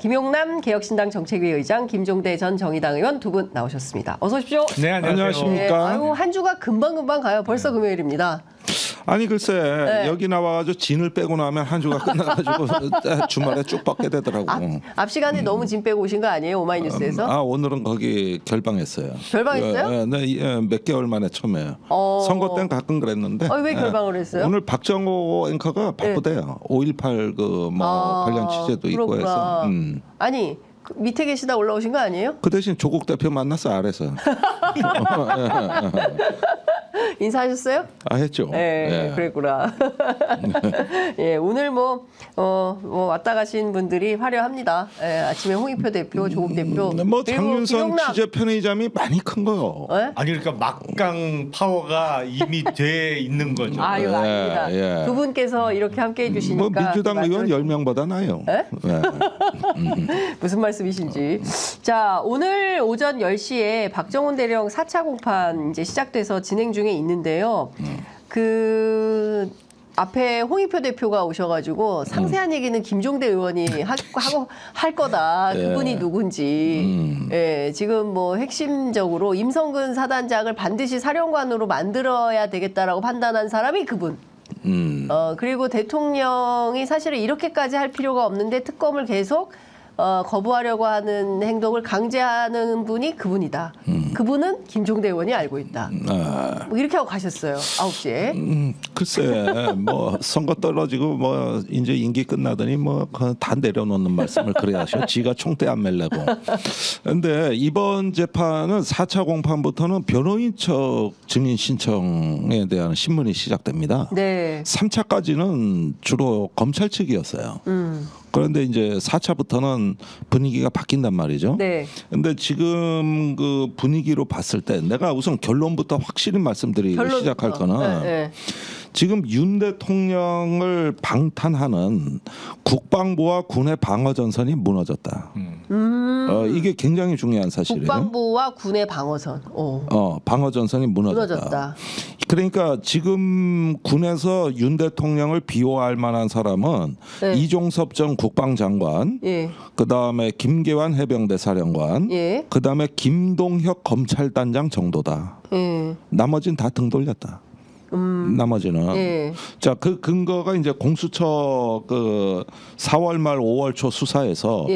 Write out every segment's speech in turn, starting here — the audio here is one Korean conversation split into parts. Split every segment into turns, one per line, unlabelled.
김용남 개혁신당 정책위 의장, 김종대 전 정의당 의원 두 분 나오셨습니다. 어서 오십시오.
네, 안녕하십니까.
네, 아유, 한 주가 금방 가요. 벌써 금요일입니다.
아니 글쎄 여기 나와가지고 진을 빼고 나면 한 주가 끝나가지고 주말에 쭉 뻗게 되더라고.
앞 시간에 너무 진 빼고 오신 거 아니에요? 오마이뉴스에서?
오늘은 거기 결방했어요.
결방했어요?
네, 몇 개월 만에 처음이에요. 선거 때는 가끔 그랬는데.
왜 결방을 했어요?
오늘 박정호 앵커가 바쁘대요. 5.18 관련 취재도 있고 해서.
아니 그 밑에 계시다 올라오신 거 아니에요?
그 대신 조국 대표 만났어 아래서.
인사하셨어요?
했죠.
네, 그랬구나. 예, 오늘 뭐 왔다 가신 분들이 화려합니다. 예, 아침에 홍익표 대표, 조국 대표,
뭐 장윤선 취재 편의점이 많이 큰 거요.
아니 그러니까 막강 파워가 이미 돼 있는 거죠.
아유, 아닙니다. 두 분께서 이렇게 함께해 주시니까.
뭐 민주당 의원 10명보다 나요.
무슨 말씀이신지. 자, 오늘 오전 10시에 박정훈 대령 4차 공판 이제 시작돼서 진행 중에 있는데요. 그 앞에 홍익표 대표가 오셔가지고 상세한 얘기는 김종대 의원이 할 거다. 그분이 누군지. 예, 지금 뭐 핵심적으로 임성근 사단장을 반드시 사령관으로 만들어야 되겠다라고 판단한 사람이 그분. 그리고 대통령이 사실은 이렇게까지 할 필요가 없는데 특검을 계속 거부하려고 하는 행동을 강제하는 분이 그분이다. 그분은 김종대 의원이 알고 있다. 뭐 이렇게 하고 가셨어요. 9시에.
글쎄 뭐 선거 떨어지고 뭐 이제 임기 끝나더니 뭐 다 내려놓는 말씀을 그래 하셔. 지가 총대 안 맬래고. 근데 이번 재판은 4차 공판부터는 변호인 측 증인 신청에 대한 신문이 시작됩니다.
네.
3차까지는 주로 검찰 측이었어요. 그런데 이제 4차부터는 분위기가 바뀐단 말이죠.
네.
근데 지금 그 분위기로 봤을 때 내가 우선 결론부터 확실히 말씀드리고 시작할 거는 지금 윤 대통령을 방탄하는 국방부와 군의 방어 전선이 무너졌다. 이게 굉장히 중요한 사실이에요.
국방부와 군의 방어선.
방어 전선이 무너졌다. 그러니까 지금 군에서 윤 대통령을 비호할 만한 사람은 이종섭 전 국방장관, 그다음에 김계환 해병대 사령관, 그다음에 김동혁 검찰단장 정도다. 나머지는 다 등 돌렸다. 나머지는 자, 그 근거가 이제 공수처 그 4월 말 5월 초 수사에서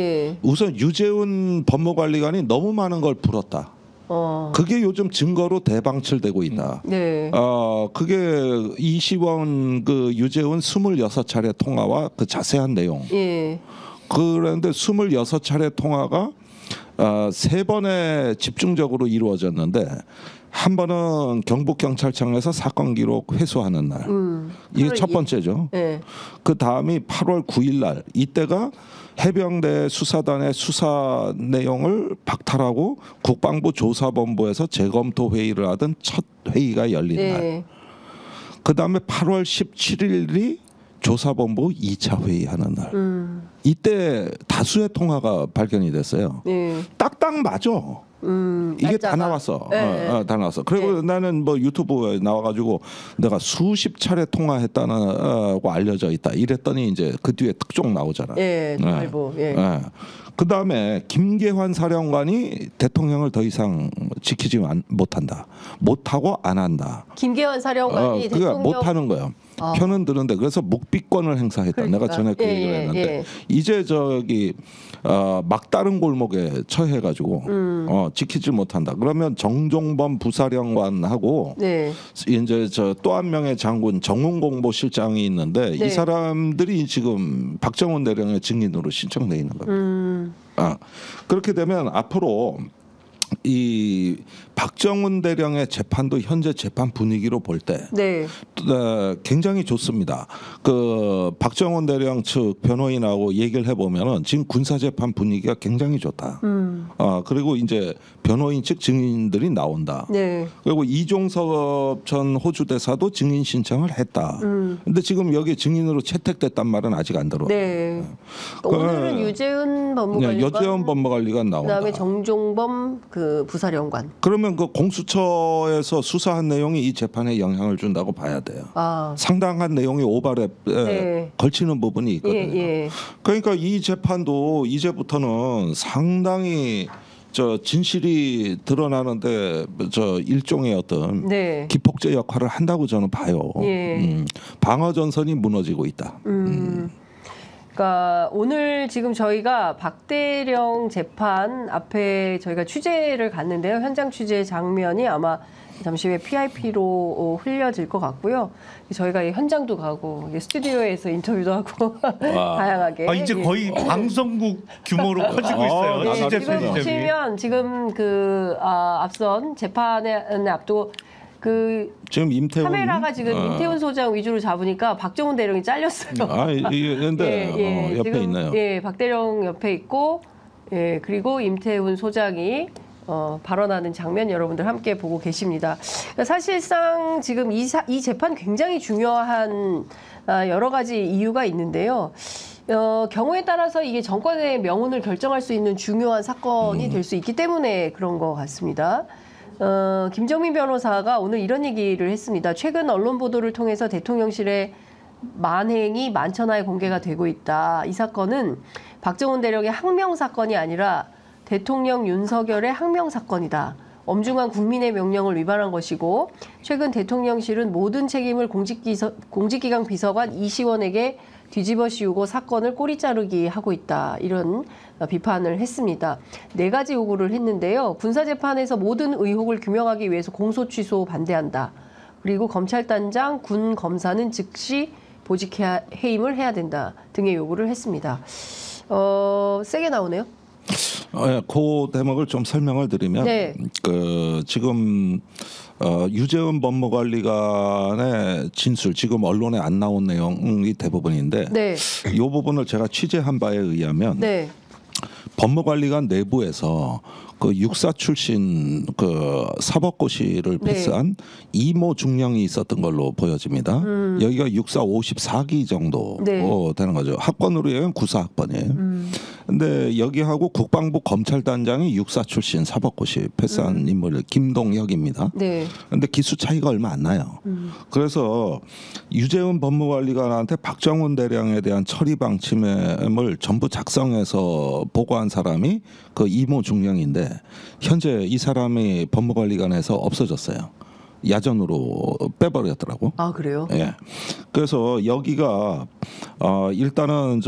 우선 유재훈 법무관리관이 너무 많은 걸 풀었다. 그게 요즘 증거로 대방출되고 있다. 그게 이시원 그 유재훈 26차례 통화와 그 자세한 내용. 그런데 26차례 통화가 3번에 집중적으로 이루어졌는데 한 번은 경북경찰청에서 사건 기록 회수하는 날. 이게 첫 번째죠. 그 다음이 8월 9일 날. 이때가 해병대 수사단의 수사 내용을 박탈하고 국방부 조사본부에서 재검토 회의를 하던 첫 회의가 열린 날. 그 다음에 8월 17일이 조사본부 2차 회의하는 날. 이때 다수의 통화가 발견이 됐어요. 딱딱 맞아. 이게 다 나왔어. 다 나왔어. 그리고 나는 뭐 유튜브에 나와가지고 내가 수십 차례 통화했다고 알려져 있다. 이랬더니 이제 그 뒤에 특종 나오잖아. 그 다음에 김계환 사령관이 대통령을 더 이상 지키지 못한다. 못하고 안 한다.
김계환 사령관이
그러니까 못하는 거예요. 편은 드는데 그래서 묵비권을 행사했다.
그러니까.
내가 전에 그 얘기를 했는데 이제 저기 막다른 골목에 처해가지고 지키지 못한다. 그러면 정종범 부사령관하고 이제 저 또 한 명의 장군 정훈공보 실장이 있는데 이 사람들이 지금 박정훈 대령의 증인으로 신청돼 있는 겁니다. 그렇게 되면 앞으로 이 박정훈 대령의 재판도 현재 재판 분위기로 볼 때 굉장히 좋습니다. 그 박정훈 대령 측 변호인하고 얘기를 해보면은 지금 군사 재판 분위기가 굉장히 좋다. 그리고 이제 변호인 측 증인들이 나온다. 그리고 이종섭 전 호주 대사도 증인 신청을 했다. 근데 지금 여기 증인으로 채택됐단 말은 아직 안 들어.
오늘은 유재훈 법무관리관,
법무관리관 나온다.
그다음에 정종범 그 그 부사령관.
그러면 그 공수처에서 수사한 내용이 이 재판에 영향을 준다고 봐야 돼요. 상당한 내용이 오발에
네.
걸치는 부분이 있거든요.
예.
그러니까 이 재판도 이제부터는 상당히 진실이 드러나는데 일종의 어떤
네.
기폭제 역할을 한다고 저는 봐요.
예.
방어 전선이 무너지고 있다.
그러니까 오늘 지금 저희가 박대령 재판 앞에 저희가 취재를 갔는데요. 현장 취재 장면이 아마 잠시 후에 PIP로 흘려질 것 같고요. 저희가 이 현장도 가고 스튜디오에서 인터뷰도 하고 다양하게.
이제 거의 방송국 규모로 커지고 있어요.
네,
취재
지금
편집점이.
보시면 지금 앞선 재판에 앞두고
지금 임태훈
카메라가 지금 임태훈 소장 위주로 잡으니까 박정훈 대령이 잘렸어요.
이게 근데 옆에
지금,
있나요?
예, 박대령 옆에 있고, 예, 그리고 임태훈 소장이 발언하는 장면 여러분들 함께 보고 계십니다. 그러니까 사실상 지금 이 재판 굉장히 중요한 여러 가지 이유가 있는데요. 경우에 따라서 이게 정권의 명운을 결정할 수 있는 중요한 사건이 될 수 있기 때문에 그런 것 같습니다. 김정민 변호사가 오늘 이런 얘기를 했습니다. 최근 언론 보도를 통해서 대통령실의 만행이 만천하에 공개가 되고 있다. 이 사건은 박정훈 대령의 항명 사건이 아니라 대통령 윤석열의 항명 사건이다. 엄중한 국민의 명령을 위반한 것이고 최근 대통령실은 모든 책임을 공직기강 비서관 이시원에게 뒤집어 씌우고 사건을 꼬리 자르기 하고 있다. 이런 비판을 했습니다. 4가지 요구를 했는데요. 군사재판에서 모든 의혹을 규명하기 위해서 공소 취소 반대한다. 그리고 검찰단장, 군 검사는 즉시 보직 해임을 해야 된다 등의 요구를 했습니다. 세게 나오네요.
그 대목을 좀 설명을 드리면
네.
지금 유재은 법무관리관의 진술 지금 언론에 안 나온 내용이 대부분인데
네.
이 부분을 제가 취재한 바에 의하면
네.
법무관리관 내부에서 그 육사 출신 그 사법고시를 패스한 이모 중령이 있었던 걸로 보여집니다. 여기가 육사 54기 정도 되는 거죠. 학번으로 얘기하면 94학번이에요. 근데 여기하고 국방부 검찰단장이 육사 출신 사법고시 패스한 인물 김동혁입니다. 네. 근데 기수 차이가 얼마 안 나요. 그래서 유재은 법무관리관한테 박정훈 대령에 대한 처리 방침을 전부 작성해서 보고한 사람이 그 이모 중령인데 현재 이 사람이 법무관리관에서 없어졌어요. 야전으로 빼버렸더라고.
아 그래요?
예. 그래서 여기가 일단은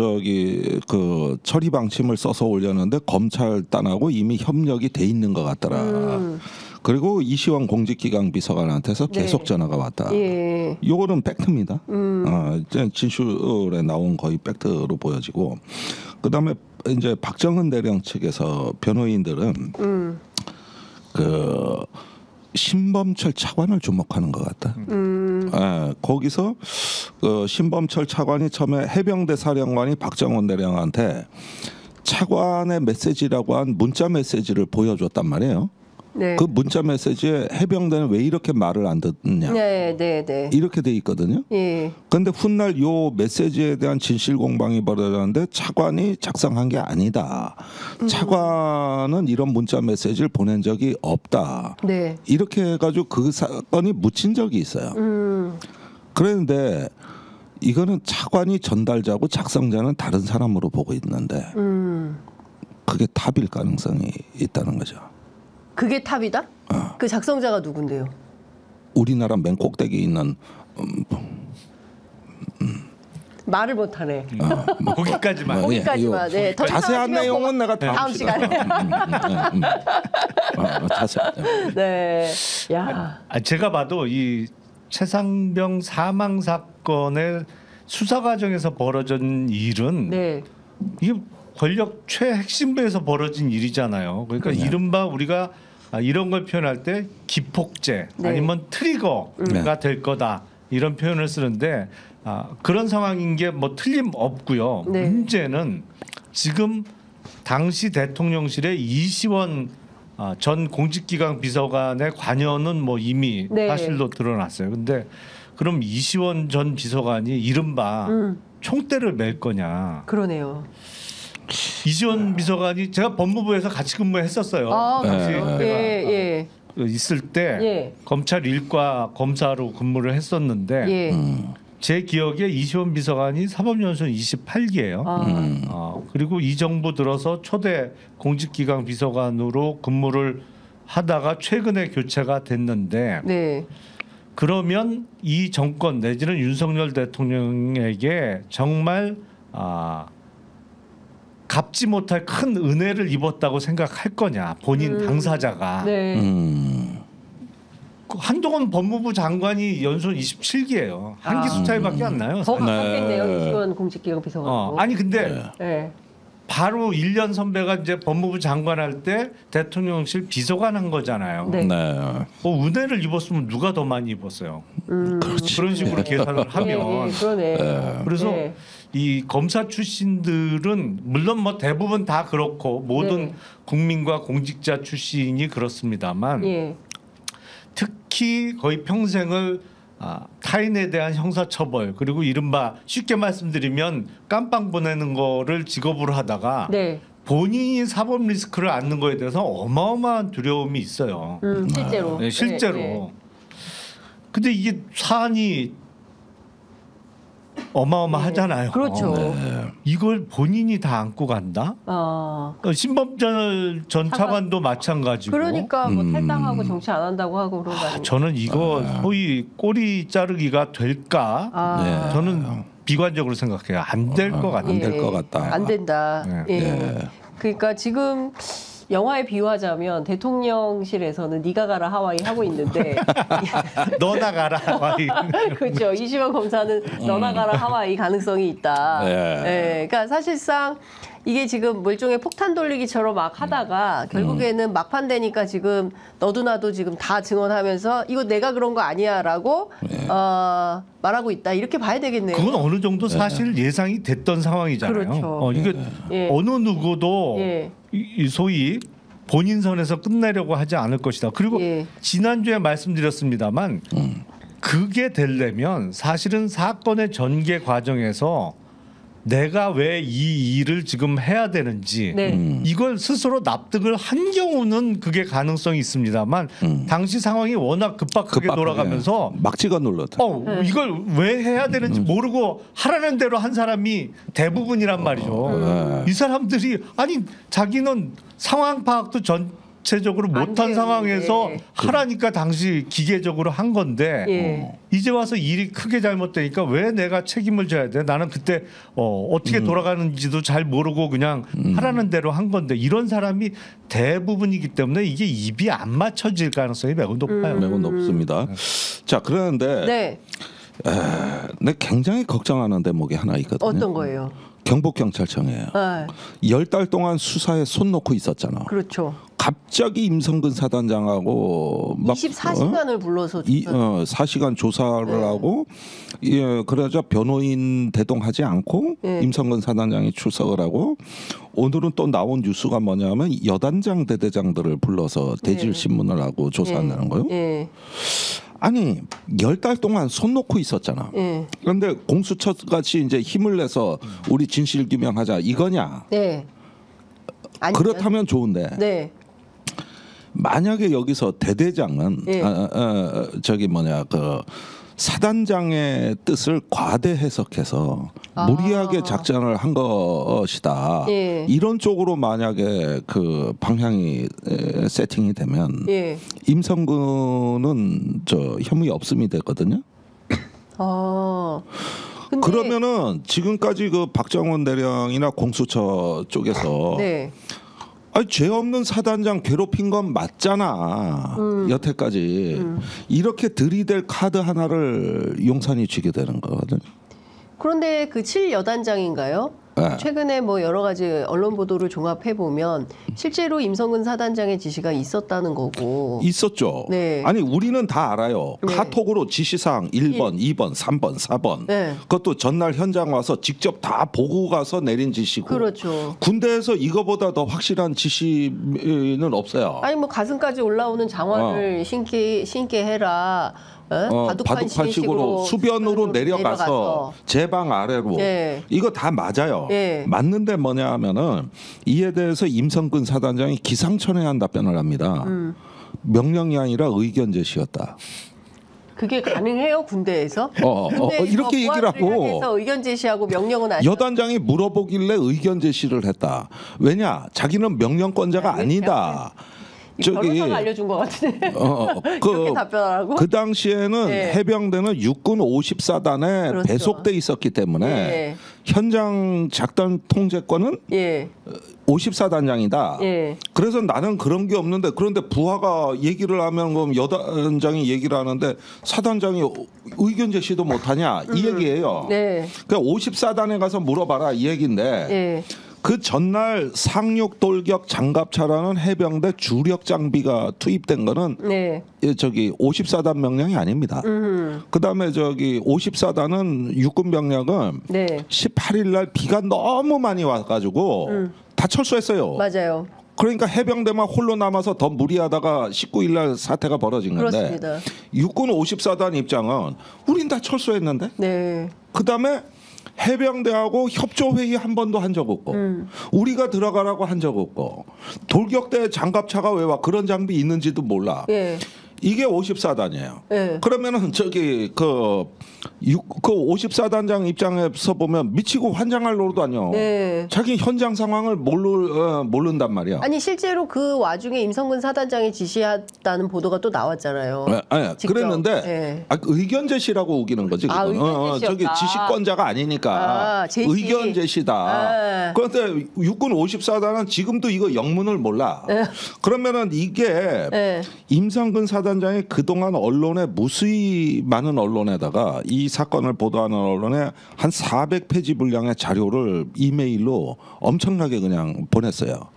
그 처리 방침을 써서 올렸는데 검찰단하고 이미 협력이 돼 있는 것 같더라. 그리고 이시원 공직기강 비서관한테서 계속 전화가 왔다.
예.
요거는 팩트입니다. 진술에 나온 거의 팩트로 보여지고 그다음에 이제 박정훈 대령 측에서 변호인들은 그 신범철 차관을 주목하는 것 같다. 거기서 그 신범철 차관이 처음에 해병대 사령관이 박정훈 대령한테 차관의 메시지라고 한 문자 메시지를 보여줬단 말이에요. 네. 그 문자 메시지에 해병대는 왜 이렇게 말을 안 듣느냐.
네.
이렇게 돼 있거든요. 예. 그런데 훗날 요 메시지에 대한 진실 공방이 벌어졌는데 차관이 작성한 게 아니다. 차관은 이런 문자 메시지를 보낸 적이 없다. 네. 이렇게 해가지고 그 사건이 묻힌 적이 있어요. 그런데 이거는 차관이 전달자고 작성자는 다른 사람으로 보고 있는데 그게 탑일 가능성이 있다는 거죠.
그게 탑이다? 그 작성자가 누군데요?
우리나라 맨 꼭대기에 있는
말을 못하네.
거기까지만.
거기까지만. 네. 더
자세한 내용은 내가
다음 시간에.
자세한.
네. 야.
제가 봐도 이 최상병 사망 사건의 수사 과정에서 벌어진 일은 이게 권력 최핵심부에서 벌어진 일이잖아요. 그러니까 이른바 우리가 이런 걸 표현할 때 기폭제 아니면 트리거가 될 거다 이런 표현을 쓰는데 그런 상황인 게 뭐 틀림없고요. 문제는 지금 당시 대통령실의 이시원 전 공직기강 비서관의 관여는 뭐 이미 사실로 드러났어요. 근데 그럼 이시원 전 비서관이 이른바 총대를 맬 거냐?
그러네요.
이시원 비서관이 제가 법무부에서 같이 근무했었어요.
아,
같이
그래요?
내가
예.
있을 때
예.
검찰 일과 검사로 근무를 했었는데
예.
제 기억에 이시원 비서관이 사법연수원 28기예요. 그리고 이 정부 들어서 초대 공직기강 비서관으로 근무를 하다가 최근에 교체가 됐는데
네.
그러면 이 정권 내지는 윤석열 대통령에게 정말 갚지 못할 큰 은혜를 입었다고 생각할 거냐 본인 당사자가.
네.
한동훈 법무부 장관이 연수원 27기예요. 한 기수 차이밖에 안 나요.
더 가깝겠네요. 이시원 공직기강 비서관.
아니 근데
네.
바로 1년 선배가 이제 법무부 장관 할 때 대통령실 비서관 한 거잖아요.
네.
은혜를 입었으면 누가 더 많이 입었어요. 그런 식으로 계산을 하면.
그러네.
그래서
네.
이 검사 출신들은 물론 뭐 대부분 다 그렇고 모든 국민과 공직자 출신이 그렇습니다만 특히 거의 평생을 타인에 대한 형사처벌 그리고 이른바 쉽게 말씀드리면 깜빵 보내는 거를 직업으로 하다가 본인이 사법 리스크를 안는 거에 대해서 어마어마한 두려움이 있어요.
실제로.
네, 실제로. 근데 이게 사안이 어마어마하잖아요.
그렇죠.
이걸 본인이 다 안고 간다? 신범철 전 차관도 마찬가지고.
그러니까 뭐 탈당하고 정치 안 한다고 하고 그런 거 아니에요?
저는 이거 소위 꼬리 자르기가 될까? 저는 비관적으로 생각해요. 안 될 것 같아요.
안 될 것 같다.
안 된다. 그러니까 지금 영화에 비유하자면 대통령실에서는 네가 가라 하와이 하고 있는데
너나 가라 하와이.
그렇죠. 이시원 검사는 너나 가라 하와이 가능성이 있다. 그러니까 사실상 이게 지금 일종의 폭탄 돌리기처럼 막 하다가 결국에는 막판 되니까 지금 너도 나도 지금 다 증언하면서 이거 내가 그런 거 아니야라고 말하고 있다. 이렇게 봐야 되겠네요.
그건 어느 정도 사실 예상이 됐던 상황이잖아요.
그렇죠.
이게 어느 누구도 이 소위 본인 선에서 끝내려고 하지 않을 것이다. 그리고 지난주에 말씀드렸습니다만 그게 되려면 사실은 사건의 전개 과정에서 내가 왜 이 일을 지금 해야 되는지 이걸 스스로 납득을 한 경우는 그게 가능성이 있습니다만 당시 상황이 워낙 급박하게 돌아가면서
막지가 눌렀다.
이걸 왜 해야 되는지 모르고 하라는 대로 한 사람이 대부분이란 말이죠. 이 사람들이 아니 자기는 상황 파악도 전체적으로 못한 상황에서 하라니까 당시 기계적으로 한 건데 이제 와서 일이 크게 잘못되니까 왜 내가 책임을 져야 돼? 나는 그때 어떻게 돌아가는지도 잘 모르고 그냥 하라는 대로 한 건데 이런 사람이 대부분이기 때문에 이게 입이 안 맞춰질 가능성이 매우 높아요.
매우 높습니다. 자 그런데 내 굉장히 걱정하는 대목이 하나 있거든요.
어떤 거예요?
경북경찰청이에요. 10달 동안 수사에 손 놓고 있었잖아.
그렇죠.
갑자기 임성근 사단장하고 막
24시간을 불러서
4시간 조사를 하고 그러자 변호인 대동하지 않고 임성근 사단장이 출석을 하고 오늘은 또 나온 뉴스가 뭐냐면 여단장 대대장들을 불러서 대질 신문을 하고 조사한다는 거예요. 아니 10달 동안 손 놓고 있었잖아. 그런데 공수처 같이 이제 힘을 내서 우리 진실 규명하자 이거냐? 그렇다면 좋은데. 만약에 여기서 대대장은 저기 뭐냐 그 사단장의 뜻을 과대 해석해서 무리하게 작전을 한 것이다. 이런 쪽으로 만약에 그 방향이 세팅이 되면 임성근은 저 혐의 없음이 되거든요. 그러면은 지금까지 그 박정원 대령이나 공수처 쪽에서 아니, 죄 없는 사단장 괴롭힌 건 맞잖아. 여태까지 이렇게 들이댈 카드 하나를 용산이 쥐게 되는 거거든요.
그런데 그 7여단장인가요? 최근에 뭐 여러 가지 언론 보도를 종합해 보면 실제로 임성근 사단장의 지시가 있었다는 거고.
있었죠. 아니 우리는 다 알아요. 카톡으로 지시사항 1번, 2번, 3번, 4번. 그것도 전날 현장 와서 직접 다 보고 가서 내린 지시고.
그렇죠.
군대에서 이거보다 더 확실한 지시는 없어요.
아니 뭐 가슴까지 올라오는 장화를 신게 해라.
바둑판식으로 수변으로 내려가서 제방 아래로 이거 다 맞아요. 맞는데 뭐냐 하면은 이에 대해서 임성근 사단장이 기상천외한 답변을 합니다. 명령이 아니라 의견 제시였다.
그게 가능해요 군대에서?
이렇게 얘기를 하고
의견 제시하고 명령은 아니야.
여단장이 물어보길래 의견 제시를 했다. 왜냐? 자기는 명령권자가 아니다.
변호사가 알려준 것 같은데. 그렇게 답변하라고?
그 당시에는 해병대는 육군 54단에
그렇죠.
배속돼 있었기 때문에 현장 작전 통제권은 54단장이다. 그래서 나는 그런 게 없는데 그런데 부하가 얘기를 하면 그럼 여단장이 얘기를 하는데 사단장이 의견 제시도 못하냐 이 얘기예요. 그러니까 54단에 가서 물어봐라 이 얘기인데 그 전날 상륙 돌격 장갑차라는 해병대 주력 장비가 투입된 거는 저기 54단 명령이 아닙니다. 그다음에 저기 54단은 육군 병력은 18일 날 비가 너무 많이 와가지고 다 철수했어요.
맞아요.
그러니까 해병대만 홀로 남아서 더 무리하다가 19일 날 사태가 벌어진 건데
그렇습니다.
육군 54단 입장은 우린 다 철수했는데 그다음에 해병대하고 협조회의 한 번도 한 적 없고 우리가 들어가라고 한 적 없고 돌격대 장갑차가 왜 와 그런 장비 있는지도 몰라. 이게 54단이에요. 그러면은 저기 그 54단장 입장에서 보면 미치고 환장할 노릇도 아니요. 자기 현장 상황을 모른단 말이야.
아니 실제로 그 와중에 임성근 사단장이 지시했다는 보도가 또 나왔잖아요.
그랬는데 의견 제시라고 우기는 거지. 저기 지시권자가 아니니까 의견 제시다. 그런데 육군 54단은 지금도 이거 영문을 몰라. 그러면은 이게 임성근 사단장이 그동안 언론에 무수히 많은 언론에다가 이 사건을 보도하는 언론에 한 400페이지 분량의 자료를 이메일로 엄청나게 그냥 보냈어요.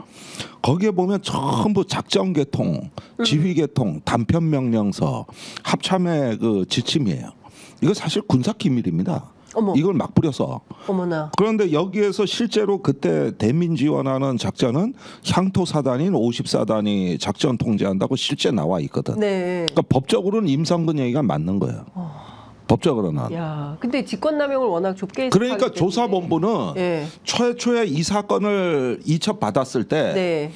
거기에 보면 전부 작전 개통, 지휘 개통, 단편 명령서, 합참의 그 지침이에요. 이거 사실 군사 기밀입니다. 이걸 막 뿌려서.
어머나.
그런데 여기에서 실제로 그때 대민 지원하는 작전은 향토 사단인 54단이 작전 통제한다고 실제 나와 있거든. 그러니까 법적으로는 임성근 얘기가 맞는 거예요. 법적으로는.
야, 근데 직권남용을 워낙 좁게
그러니까 조사본부는 최초에 이 사건을 이첩받았을 때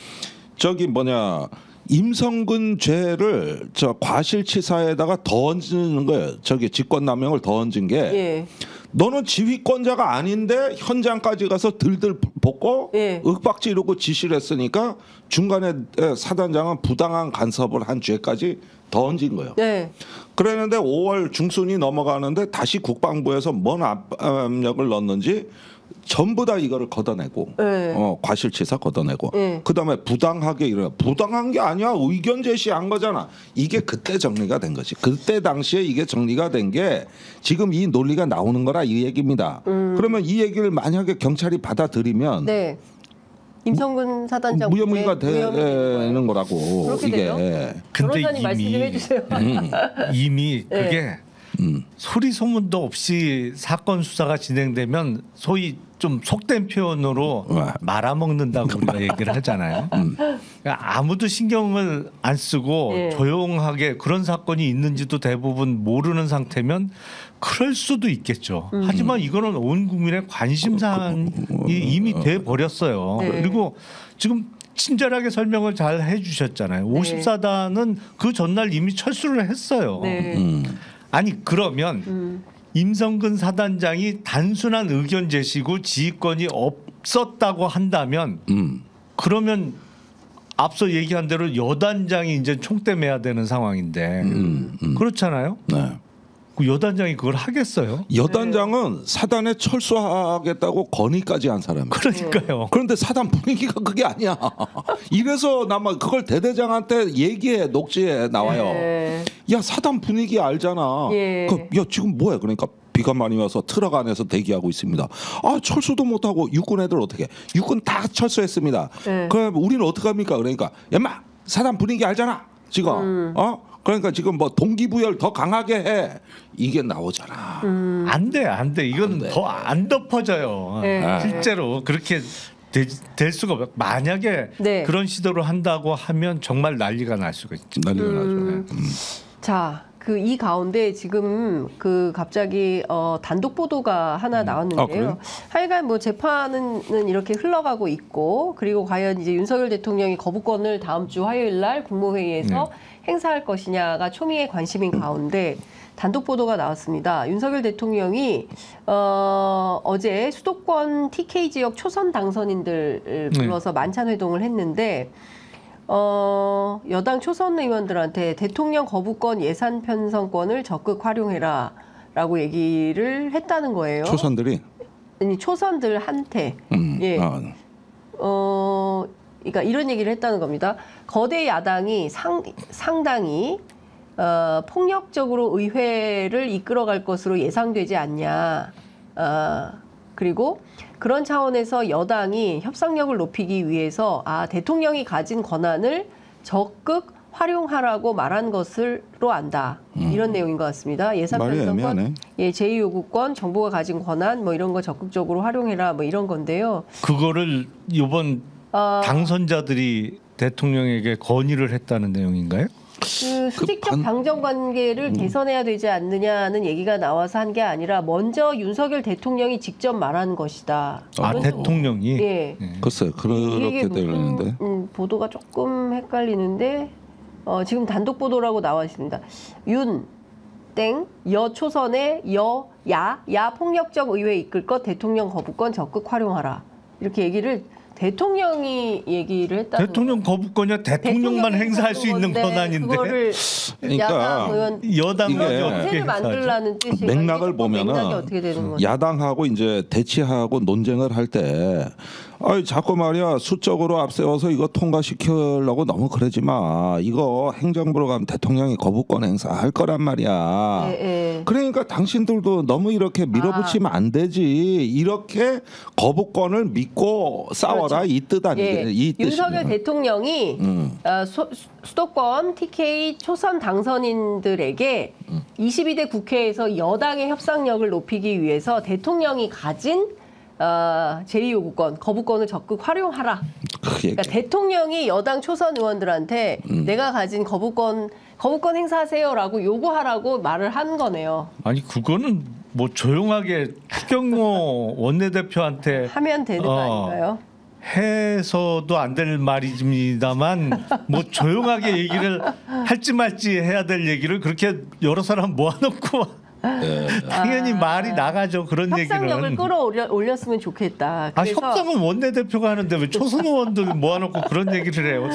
저기 뭐냐 임성근 죄를 저 과실치사에다가 더 얹는 거예요. 저기 직권남용을 더 얹은 게 너는 지휘권자가 아닌데 현장까지 가서 들들 볶고 윽박지 이러고 지시를 했으니까 중간에 사단장은 부당한 간섭을 한 죄까지 더 얹은 거예요. 그랬는데 5월 중순이 넘어가는데 다시 국방부에서 뭔 압력을 넣었는지 전부 다 이거를 걷어내고 과실치사 걷어내고 그다음에 부당하게 부당한 게 아니야 의견 제시한 거잖아. 이게 그때 정리가 된 거지. 그때 당시에 이게 정리가 된 게 지금 이 논리가 나오는 거라 이 얘기입니다. 그러면 이 얘기를 만약에 경찰이 받아들이면
임성근 사단장
무혐의가 되는 거라고 이게.
근데 변호사님 말씀 좀 해주세요.
이미 그게 소리 소문도 없이 사건 수사가 진행되면 소위 좀 속된 표현으로 말아먹는다고 우리가 얘기를 하잖아요. 그러니까 아무도 신경을 안 쓰고 조용하게 그런 사건이 있는지도 대부분 모르는 상태면 그럴 수도 있겠죠. 하지만 이거는 온 국민의 관심사항이 이미 돼 버렸어요. 그리고 지금 친절하게 설명을 잘 해주셨잖아요. 54단은 그 전날 이미 철수를 했어요. 아니 그러면 임성근 사단장이 단순한 의견 제시고 지휘권이 없었다고 한다면 그러면 앞서 얘기한 대로 여단장이 이제 총대 매야 되는 상황인데 그렇잖아요. 그 여단장이 그걸 하겠어요?
여단장은 사단에 철수하겠다고 건의까지 한 사람이에요.
그러니까요.
그런데 사단 분위기가 그게 아니야. 이래서 아마 그걸 대대장한테 얘기해 녹취에 나와요. 야 사단 분위기 알잖아. 야 지금 뭐야? 그러니까 비가 많이 와서 트럭 안에서 대기하고 있습니다. 아 철수도 못하고 육군 애들 어떻게? 육군 다 철수했습니다. 그럼 우리는 어떡합니까? 그러니까 야마 사단 분위기 알잖아. 지금 그러니까 지금 뭐 동기부여를 더 강하게 해 이게 나오잖아.
안 돼. 이건 더 안 덮어져요. 실제로 그렇게 될 수가 없어요. 만약에 그런 시도를 한다고 하면 정말 난리가 날 수가 있죠.
난리가 나죠.
자, 그 이 가운데 지금 그 갑자기 단독 보도가 하나 나왔는데요. 하여간 뭐 재판은 이렇게 흘러가고 있고 그리고 과연 이제 윤석열 대통령이 거부권을 다음 주 화요일 날 국무회의에서 행사할 것이냐가 초미의 관심인 가운데 단독 보도가 나왔습니다. 윤석열 대통령이 어제 수도권 TK 지역 초선 당선인들을 불러서 만찬 회동을 했는데 여당 초선 의원들한테 대통령 거부권 예산 편성권을 적극 활용해라라고 얘기를 했다는 거예요.
초선들이?
아니 초선들한테 예. 그러니까 이런 얘기를 했다는 겁니다. 거대 야당이 상당히 폭력적으로 의회를 이끌어갈 것으로 예상되지 않냐. 그리고 그런 차원에서 여당이 협상력을 높이기 위해서 대통령이 가진 권한을 적극 활용하라고 말한 것으로 안다. 이런 내용인 것 같습니다. 예산 편성권, 제2요구권, 정부가 가진 권한 뭐 이런 거 적극적으로 활용해라 뭐 이런 건데요.
그거를 이번 당선자들이 대통령에게 건의를 했다는 내용인가요?
그 수직적 당정 관계를 개선해야 되지 않느냐는 얘기가 나와서 한 게 아니라 먼저 윤석열 대통령이 직접 말한 것이다.
대통령이?
예.
글쎄 그렇게 되려는데
보도가 조금 헷갈리는데 지금 단독 보도라고 나와 있습니다. 여 초선의 야 폭력적 의회 이끌 것 대통령 거부권 적극 활용하라. 이렇게 얘기를 대통령이 얘기를 했다.
대통령 거부권이야 대통령만 행사할 수 있는 권한인데.
그거를
그러니까
여당이 어떻게
만들라는 뜻이
맥락을 보면은 야당하고 이제 대치하고 논쟁을 할 때 자꾸 말이야 수적으로 앞세워서 이거 통과시키려고 너무 그러지 마. 이거 행정부로 가면 대통령이 거부권 행사할 거란 말이야. 그러니까 당신들도 너무 이렇게 밀어붙이면 안 되지. 이렇게 거부권을 믿고 싸워라. 이 뜻 아니겠? 이 뜻이냐.
윤석열 대통령이 수도권 TK 초선 당선인들에게 22대 국회에서 여당의 협상력을 높이기 위해서 대통령이 가진 제2요구권, 거부권을 적극 활용하라. 그러니까 대통령이 여당 초선 의원들한테 내가 가진 거부권 행사하세요라고 요구하라고 말을 한 거네요.
아니 그거는 뭐 조용하게 추경호 원내대표한테
하면 되는 거 아닌가요?
해서도 안 될 말입니다만 뭐 조용하게 얘기를 할지 말지 해야 될 얘기를 그렇게 여러 사람 모아놓고 당연히 말이 나가죠. 그런 얘기는.
협상력을 끌어올렸으면 좋겠다.
협상은 원내대표가 하는데 왜 초선 의원들 모아놓고 그런 얘기를 해요.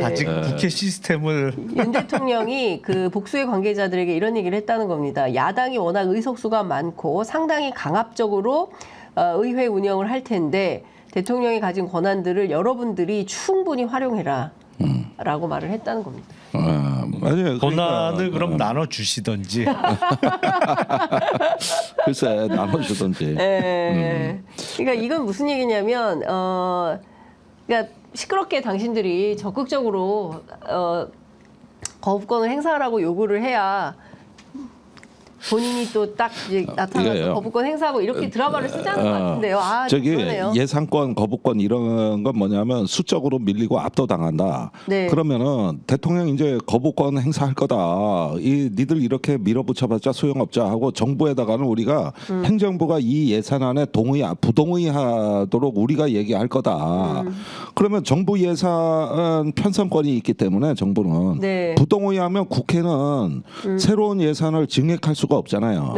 아직 국회 시스템을.
윤 대통령이 그 복수의 관계자들에게 이런 얘기를 했다는 겁니다. 야당이 워낙 의석수가 많고 상당히 강압적으로 의회 운영을 할 텐데 대통령이 가진 권한들을 여러분들이 충분히 활용해라 라고 말을 했다는 겁니다.
맞아요.
권한을 그럼 나눠주시던지.
글쎄 나눠주던지.
그러니까 이건 무슨 얘기냐면 그러니까 시끄럽게 당신들이 적극적으로 거부권을 행사하라고 요구를 해야 본인이 또 딱 나타나서 거부권 행사하고 이렇게 드라마를 쓰자는 것 같은데요.
저기
그러네요.
예산권, 거부권 이런 건 뭐냐면 수적으로 밀리고 압도당한다. 그러면은 대통령 이제 거부권 행사할 거다. 니들 이렇게 밀어붙여봤자 소용없자 하고 정부에다가는 우리가 행정부가 이 예산안에 부동의하도록 우리가 얘기할 거다. 그러면 정부 예산 편성권이 있기 때문에 정부는 부동의하면 국회는 새로운 예산을 증액할 수가 없잖아요.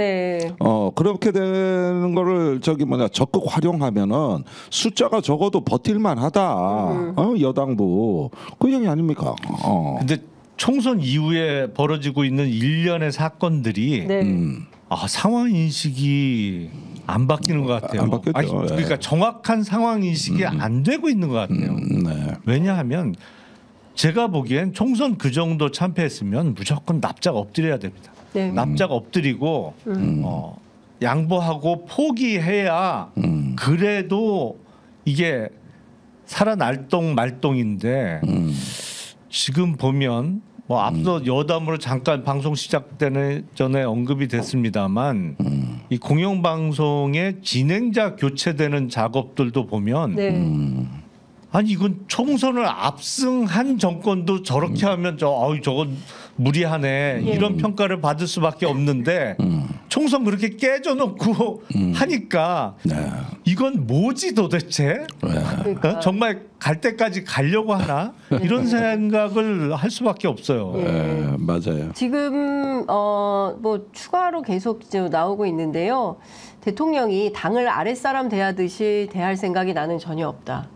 그렇게 되는 거를 적극 활용하면은 숫자가 적어도 버틸만하다. 여당도 그 얘기 아닙니까?
근데 총선 이후에 벌어지고 있는 일련의 사건들이 상황 인식이 안 바뀌는 것 같아요.
안 바뀌었죠.
그러니까 정확한 상황 인식이 안 되고 있는 것 같아요. 왜냐하면 제가 보기엔 총선 그 정도 참패했으면 무조건 납작 엎드려야 됩니다. 납작 엎드리고 양보하고 포기해야 그래도 이게 살아날동 말동인데 지금 보면 뭐 앞서 여담으로 잠깐 방송 시작되는 전에 언급이 됐습니다만 이 공영방송의 진행자 교체되는 작업들도 보면 아니 이건 총선을 압승한 정권도 저렇게 하면 저건 무리하네 이런 평가를 받을 수밖에 없는데 총선 그렇게 깨져놓고 하니까 이건 뭐지 도대체? 그러니까. 정말 갈 때까지 가려고 하나 이런 생각을 할 수밖에 없어요.
맞아요.
지금 뭐 추가로 계속 나오고 있는데요. 대통령이 당을 아랫사람 대하듯이 대할 생각이 나는 전혀 없다.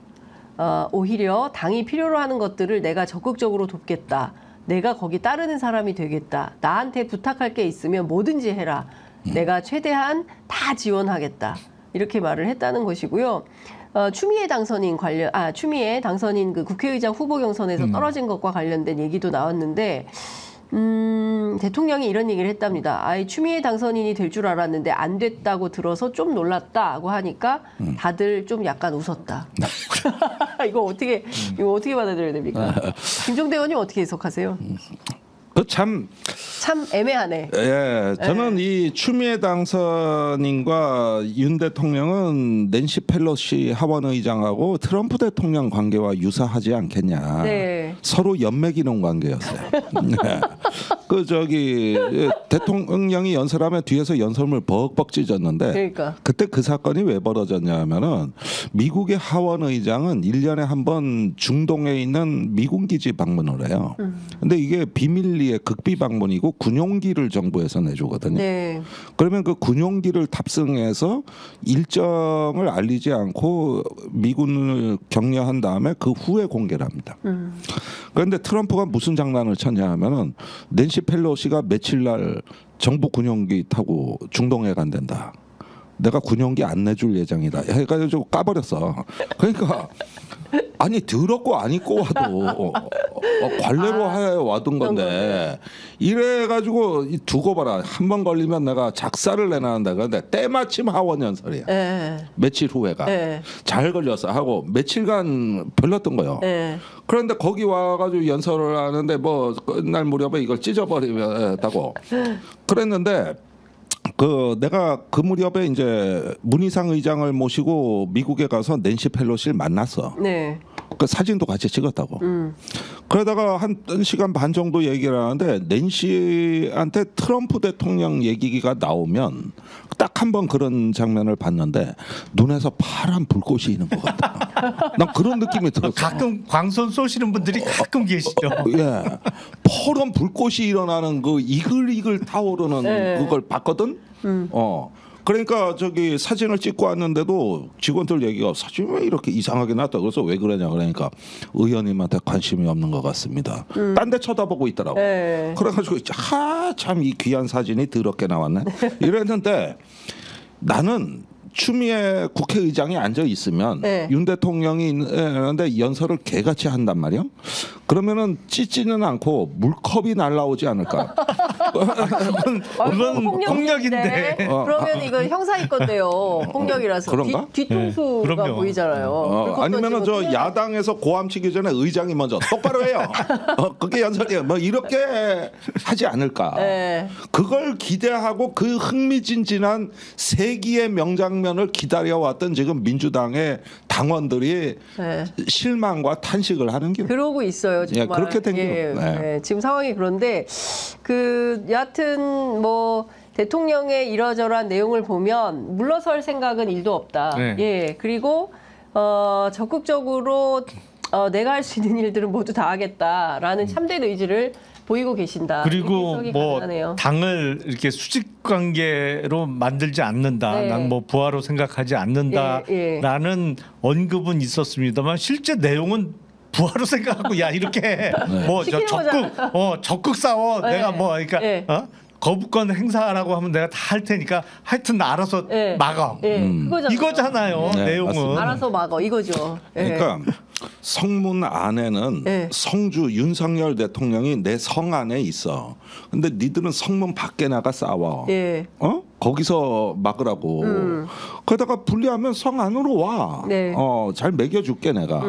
오히려 당이 필요로 하는 것들을 내가 적극적으로 돕겠다. 내가 거기 따르는 사람이 되겠다. 나한테 부탁할 게 있으면 뭐든지 해라. 내가 최대한 다 지원하겠다. 이렇게 말을 했다는 것이고요. 추미애 당선인 그 국회의장 후보 경선에서 떨어진 것과 관련된 얘기도 나왔는데 대통령이 이런 얘기를 했답니다. 추미애 당선인이 될 줄 알았는데 안 됐다고 들어서 좀 놀랐다고 하니까 다들 좀 약간 웃었다. 이거 어떻게 받아들여야 됩니까? 김종대 의원님 어떻게 해석하세요?
참
애매하네.
예, 저는 이 추미애 당선인과 윤 대통령은 낸시 펠로시 하원 의장하고 트럼프 대통령 관계와 유사하지 않겠냐. 네. 서로 연맥이는 관계였어요. 그 대통령이 연설하면 뒤에서 연설문을 벅벅 찢었는데
그러니까.
그때 그 사건이 왜 벌어졌냐면은 미국의 하원 의장은 1년에 한 번 중동에 있는 미군 기지 방문을 해요. 근데 이게 비밀리에 극비 방문이고 군용기를 정부에서 내주거든요. 네. 그러면 그 군용기를 탑승해서 일정을 알리지 않고 미군을 격려한 다음에 그 후에 공개를 합니다. 그런데 트럼프가 무슨 장난을 쳤냐 하면은 낸시 펠로시가 며칠 날 정부 군용기 타고 중동에 간댄다. 내가 군용기 안 내줄 예정이다. 해가지고 까버렸어. 그러니까 아니 더럽고 안 입고 와도 관례로 하에 와둔 건데 이래가지고 두고 봐라. 한 번 걸리면 내가 작사를 내놨는데 그런데 때마침 하원 연설이야. 며칠 후에가 잘 걸렸어 하고 며칠간 별렀던 거예요. 그런데 거기 와가지고 연설을 하는데 뭐 끝날 무렵에 이걸 찢어버리겠다고 그랬는데 내가 그 무렵에 이제 문희상 의장을 모시고 미국에 가서 낸시 펠로시를 만났어. 네. 그 사진도 같이 찍었다고. 그러다가 한 시간 반 정도 얘기를 하는데 낸시한테 트럼프 대통령 얘기가 나오면 딱 한 번 그런 장면을 봤는데 눈에서 파란 불꽃이 있는 것 같다. 난 그런 느낌이 들었어. 가끔
광선 쏘시는 분들이 가끔 계시죠.
예, 파란 불꽃이 일어나는 그 이글이글 타오르는 그걸 봤거든. 그러니까 사진을 찍고 왔는데도 직원들 얘기가 사진 왜 이렇게 이상하게 났다. 그래서 왜 그러냐 그러니까 의원님한테 관심이 없는 것 같습니다. 딴 데 쳐다보고 있더라고. 그래가지고 참 이 귀한 사진이 더럽게 나왔네. 이랬는데 나는 추미애 국회의장이 앉아 있으면 윤 대통령이 있는데 연설을 개같이 한단 말이야. 그러면은 찢지는 않고 물컵이 날라오지 않을까.
그건 폭력인데.
그러면 이거 형사입건데요. 폭력이라서.
그런가?
뒤통수가 보이잖아요.
아니면은 야당에서 고함치기 전에 의장이 먼저 똑바로 해요. 그게 연설이에요. 뭐 이렇게 하지 않을까. 그걸 기대하고 그 흥미진진한 세기의 명장면을 기다려왔던 지금 민주당의 당원들이 실망과 탄식을 하는 게
그러고 있어요. 정말.
그렇게 된 게
지금 상황이 그런데 여하튼 뭐 대통령의 이러저러한 내용을 보면 물러설 생각은 1도 없다. 그리고 적극적으로 내가 할 수 있는 일들은 모두 다 하겠다라는 참된 의지를 보이고 계신다.
그리고 뭐 가능하네요. 당을 이렇게 수직 관계로 만들지 않는다. 난 뭐 부하로 생각하지 않는다라는 언급은 있었습니다만 실제 내용은 부하로 생각하고 야 이렇게 뭐 적극 싸워. 내가 뭐 그러니까 거부권 행사하라고 하면 내가 다 할 테니까 하여튼 알아서 막아. 이거잖아요. 내용은.
맞습니다.
알아서 막아 이거죠.
그러니까 성문 안에는 성주 윤석열 대통령이 내 성 안에 있어. 근데 니들은 성문 밖에 나가 싸워. 거기서 막으라고. 그러다가 분리하면 성 안으로 와. 잘 먹여줄게 내가.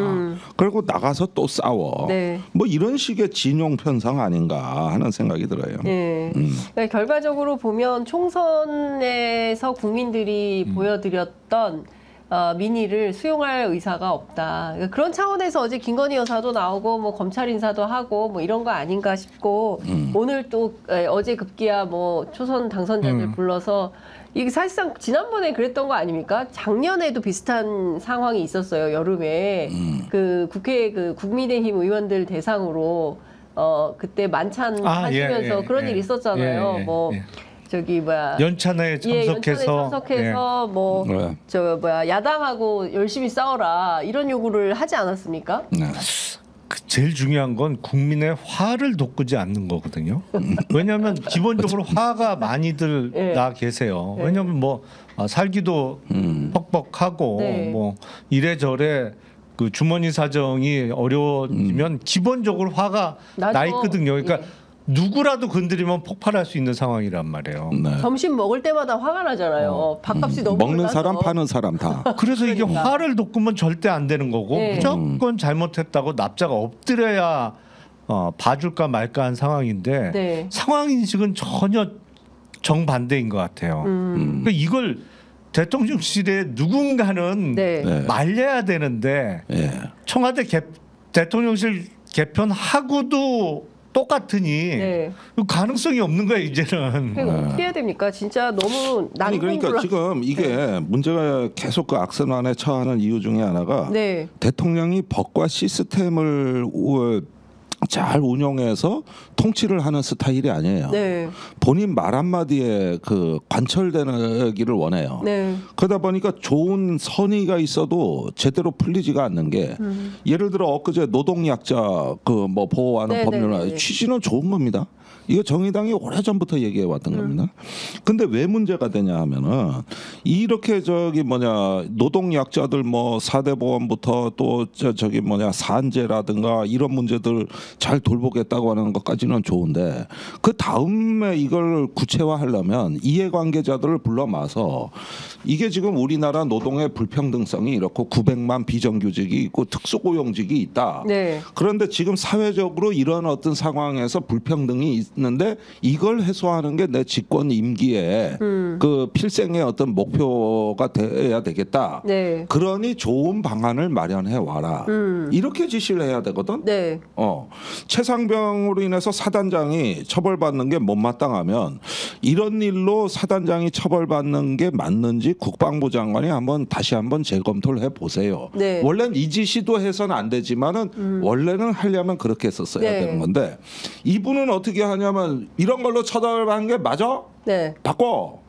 그리고 나가서 또 싸워. 뭐 이런 식의 진용 편성 아닌가 하는 생각이 들어요.
그러니까 결과적으로 보면 총선에서 국민들이 보여드렸던 민의를 수용할 의사가 없다. 그러니까 그런 차원에서 어제 김건희 여사도 나오고 뭐 검찰 인사도 하고 뭐 이런 거 아닌가 싶고 오늘 또 어제 급기야 뭐 초선 당선자들 불러서 이게 사실상 지난번에 그랬던 거 아닙니까? 작년에도 비슷한 상황이 있었어요. 여름에 그 국회 그 국민의힘 의원들 대상으로 그때 만찬 하시면서 그런 일이 있었잖아요. 뭐 저기 뭐야
연찬회에 참석해서
뭐 저 뭐야 야당하고 열심히 싸워라 이런 요구를 하지 않았습니까?
제일 중요한 건 국민의 화를 돋구지 않는 거거든요. 왜냐하면 기본적으로 화가 많이들 나 계세요. 왜냐하면 뭐 살기도 퍽퍽하고 뭐 이래저래 그 주머니 사정이 어려워지면 기본적으로 화가 나 있거든요. 그러니까 누구라도 건드리면 폭발할 수 있는 상황이란 말이에요.
점심 먹을 때마다 화가 나잖아요. 밥값이 너무
먹는
올라서.
사람 파는 사람 다.
그래서 이게 화를 돋구면 절대 안 되는 거고 무조건 잘못했다고 납자가 엎드려야 봐줄까 말까 한 상황인데 상황 인식은 전혀 정반대인 것 같아요. 그러니까 이걸 대통령실에 누군가는 말려야 되는데 청와대 대통령실 개편하고도 똑같으니 가능성이 없는 거예요 이제는.
어떻게 해야 됩니까? 진짜 너무
아니 그러니까 지금 이게 문제가 계속 그 악순환에 처하는 이유 중에 하나가 대통령이 법과 시스템을 잘 운영해서 통치를 하는 스타일이 아니에요. 본인 말 한마디에 그 관철되기를 원해요. 그러다 보니까 좋은 선의가 있어도 제대로 풀리지가 않는 게 예를 들어 엊그제 노동약자 그 뭐 보호하는 법률 취지는 좋은 겁니다. 이거 정의당이 오래전부터 얘기해 왔던 겁니다. 근데 왜 문제가 되냐 하면은 이렇게 저기 뭐냐 노동약자들 뭐 4대 보험부터 또 저기 뭐냐 산재라든가 이런 문제들 잘 돌보겠다고 하는 것까지는 좋은데 그 다음에 이걸 구체화하려면 이해관계자들을 불러 모아서 이게 지금 우리나라 노동의 불평등성이 이렇고 900만 비정규직이 있고 특수고용직이 있다. 그런데 지금 사회적으로 이런 어떤 상황에서 불평등이 있는데 이걸 해소하는 게 내 집권 임기에 그 필생의 어떤 목표가 돼야 되겠다. 그러니 좋은 방안을 마련해 와라. 이렇게 지시를 해야 되거든. 최상병으로 인해서 사단장이 처벌받는 게 못마땅하면 이런 일로 사단장이 처벌받는 게 맞는지 국방부 장관이 다시 한번 재검토를 해보세요. 원래는 이 지시도 해서는 안 되지만은 원래는 하려면 그렇게 했었어야 되는 건데 이분은 어떻게 하냐면 이런 걸로 처벌받는 게 맞아? 바꿔.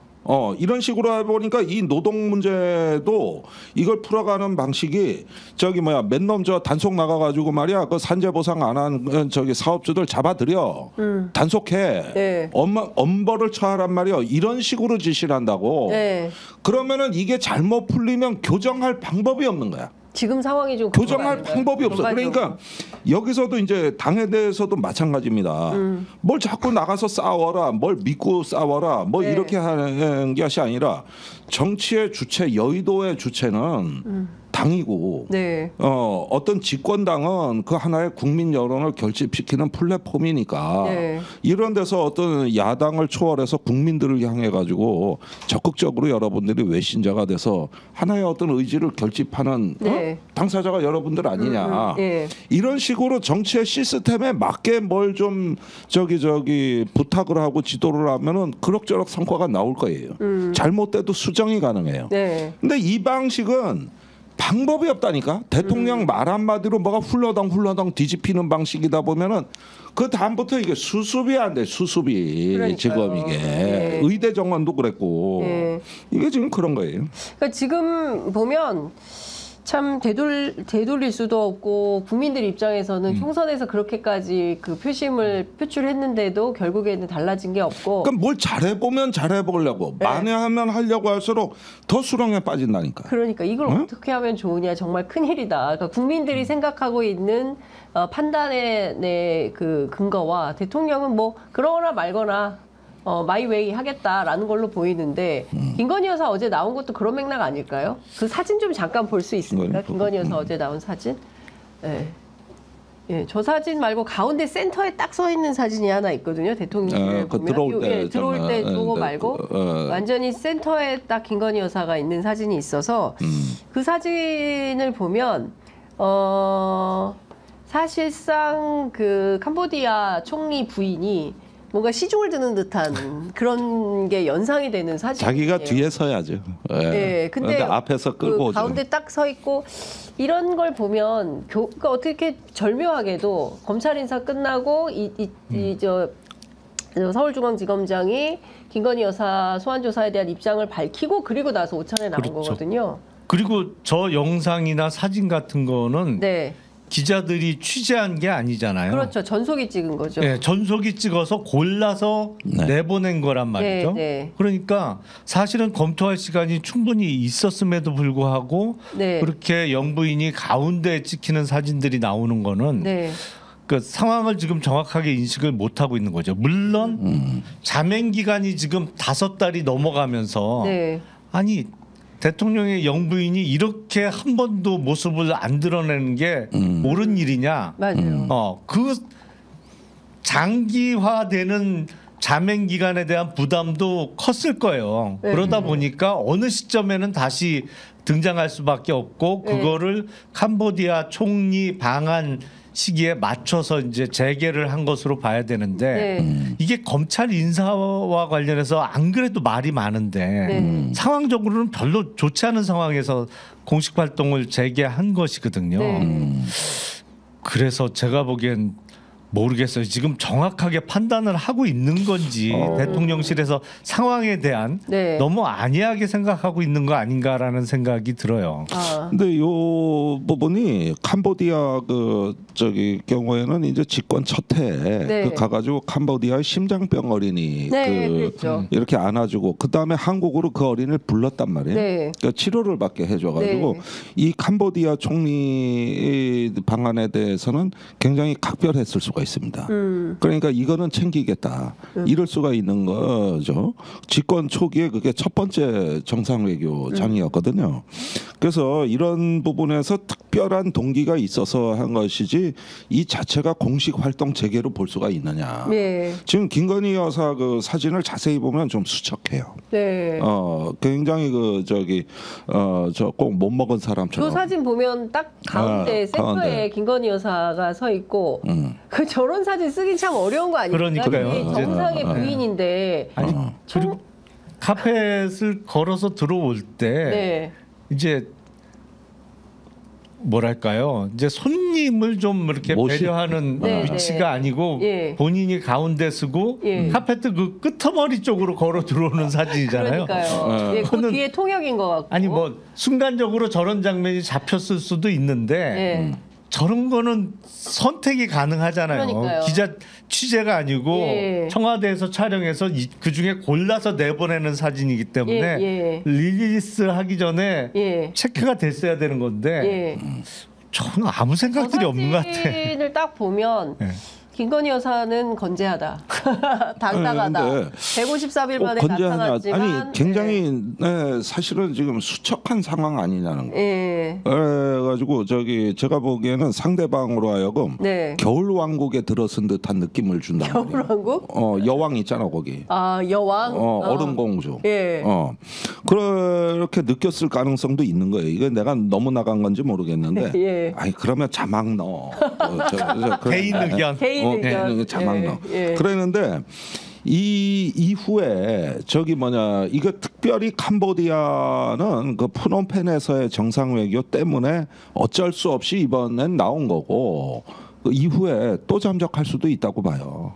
이런 식으로 해보니까 이 노동 문제도 이걸 풀어가는 방식이 저기 뭐야 맨놈 저 단속 나가가지고 말이야 그 산재 보상 안 한 저기 사업주들 잡아들여 단속해 엄벌을 처하란 말이야 이런 식으로 지시를 한다고 그러면은 이게 잘못 풀리면 교정할 방법이 없는 거야.
지금 상황이 좀
교정할 방법이 없어. 그러니까 여기서도 이제 당에 대해서도 마찬가지입니다. 뭘 자꾸 나가서 싸워라, 뭘 믿고 싸워라, 뭐 이렇게 하는 것이 아니라 정치의 주체, 여의도의 주체는 당이고 어떤 집권당은 그 하나의 국민 여론을 결집시키는 플랫폼이니까 이런 데서 어떤 야당을 초월해서 국민들을 향해 가지고 적극적으로 여러분들이 외신자가 돼서 하나의 어떤 의지를 결집하는 당사자가 여러분들 아니냐 이런 식으로 정치의 시스템에 맞게 뭘 좀 저기 부탁을 하고 지도를 하면은 그럭저럭 성과가 나올 거예요. 잘못돼도 수정이 가능해요. 근데 이 방식은 방법이 없다니까. 대통령 말 한마디로 뭐가 훌러덩 뒤집히는 방식이다 보면은 그 다음부터 이게 수습이 안 돼. 수습이 그러니까요. 지금 이게 의대 정원도 그랬고 이게 지금 그런 거예요.
그러니까 지금 보면 참 되돌릴 수도 없고 국민들 입장에서는 총선에서 그렇게까지 그 표심을 표출했는데도 결국에는 달라진 게 없고.
그럼 뭘 잘해보면 잘해보려고 만회하면 하려고 할수록 더 수렁에 빠진다니까.
그러니까 이걸 어떻게 하면 좋으냐 정말 큰일이다. 그러니까 국민들이 생각하고 있는 판단의 그 근거와 대통령은 뭐 그러거나 말거나 마이웨이 하겠다라는 걸로 보이는데 김건희 여사 어제 나온 것도 그런 맥락 아닐까요? 그 사진 좀 잠깐 볼 수 있습니까? 김건희 여사 어제 나온 사진. 예, 저 사진 말고 가운데 센터에 딱 서 있는 사진이 하나 있거든요. 대통령
그 들어올 때
들어올 때 그거 말고 완전히 센터에 딱 김건희 여사가 있는 사진이 있어서 그 사진을 보면 사실상 그 캄보디아 총리 부인이 뭔가 시중을 드는 듯한 그런 게 연상이 되는 사진.
자기가 뒤에 서야죠.
예, 근데
앞에서 끌고
그
오죠.
가운데 딱 서 있고 이런 걸 보면 그러니까 어떻게 절묘하게도 검찰 인사 끝나고 서울중앙지검장이 김건희 여사 소환 조사에 대한 입장을 밝히고 그리고 나서 오찬에 나온
그렇죠.
거거든요.
그리고 저 영상이나 사진 같은 거는
네.
기자들이 취재한 게 아니잖아요.
그렇죠. 전속이 찍은 거죠.
네, 전속이 찍어서 골라서 내보낸 거란 말이죠.
네.
그러니까 사실은 검토할 시간이 충분히 있었음에도 불구하고
네.
그렇게 영부인이 가운데에 찍히는 사진들이 나오는 거는
네.
그 상황을 지금 정확하게 인식을 못 하고 있는 거죠. 물론 자맹 기간이 지금 5달이 넘어가면서
네.
아니 대통령의 영부인이 이렇게 한 번도 모습을 안 드러내는 게 옳은 일이냐?
맞아요.
그 장기화되는 자맹 기간에 대한 부담도 컸을 거예요.
네.
그러다 보니까 어느 시점에는 다시 등장할 수밖에 없고 그거를 캄보디아 총리 방한 시기에 맞춰서 이제 재개를 한 것으로 봐야 되는데 이게 검찰 인사와 관련해서 안 그래도 말이 많은데 상황적으로는 별로 좋지 않은 상황에서 공식 활동을 재개한 것이거든요. 그래서 제가 보기엔 모르겠어요. 지금 정확하게 판단을 하고 있는 건지 대통령실에서 상황에 대한 너무 안이하게 생각하고 있는 거 아닌가라는 생각이 들어요.
근데 요 부분이 캄보디아 경우에는 이제 집권 첫해 가가지고 캄보디아의 심장병 어린이 이렇게 안아주고 그 다음에 한국으로 그 어린이를 불렀단 말이에요. 그러니까 치료를 받게 해줘가지고 이 캄보디아 총리 방안에 대해서는 굉장히 각별했을 수가 있습니다. 그러니까 이거는 챙기겠다. 이럴 수가 있는 거죠. 집권 초기에 그게 첫 번째 정상 외교장이었거든요. 그래서 이런 부분에서 특별한 동기가 있어서 한 것이지 이 자체가 공식 활동 재개로 볼 수가 있느냐. 지금 김건희 여사 그 사진을 자세히 보면 좀 수척해요. 굉장히 저 꼭 못 먹은 사람처럼.
그 사진 보면 딱 가운데 센터에
가운데.
김건희 여사가 서 있고 그 저런 사진 쓰기 참 어려운 거 아닙니까?
그러니까요.
정상의 부인인데.
아니 그리고 카펫을 걸어서 들어올 때 이제 뭐랄까요? 이제 손님을 좀 이렇게 배려하는 위치가 아니고 본인이 가운데 쓰고 카펫 그 끄트머리 쪽으로 걸어 들어오는 사진이잖아요.
그러니까요. 그 뒤에 통역인 것 같고.
아니 뭐 순간적으로 저런 장면이 잡혔을 수도 있는데 저런 거는 선택이 가능하잖아요.
그러니까요.
기자 취재가 아니고 청와대에서 촬영해서 그 중에 골라서 내보내는 사진이기 때문에 릴리스하기 전에 체크가 됐어야 되는 건데 저는 아무 생각들이 없는 것 같아.
사진을 딱 보면 김건희 여사는 건재하다, 당당하다. 154일 만에 나타났지만
아니 굉장히 사실은 지금 수척한 상황 아니냐는 거. 그래가지고 제가 보기에는 상대방으로 하여금 겨울 왕국에 들어선 듯한 느낌을 준다.
겨울 왕국?
여왕 있잖아 거기.
아 여왕.
얼음 공주. 그렇게 느꼈을 가능성도 있는 거예요. 이거 내가 너무 나간 건지 모르겠는데. 아니 그러면 자막 넣어.
개인 의견.
자막 넣어. 그랬는데 이 이후에 이거 특별히 캄보디아는 그 프놈펜에서의 정상 외교 때문에 어쩔 수 없이 이번엔 나온 거고 그 이후에 또 잠적할 수도 있다고 봐요.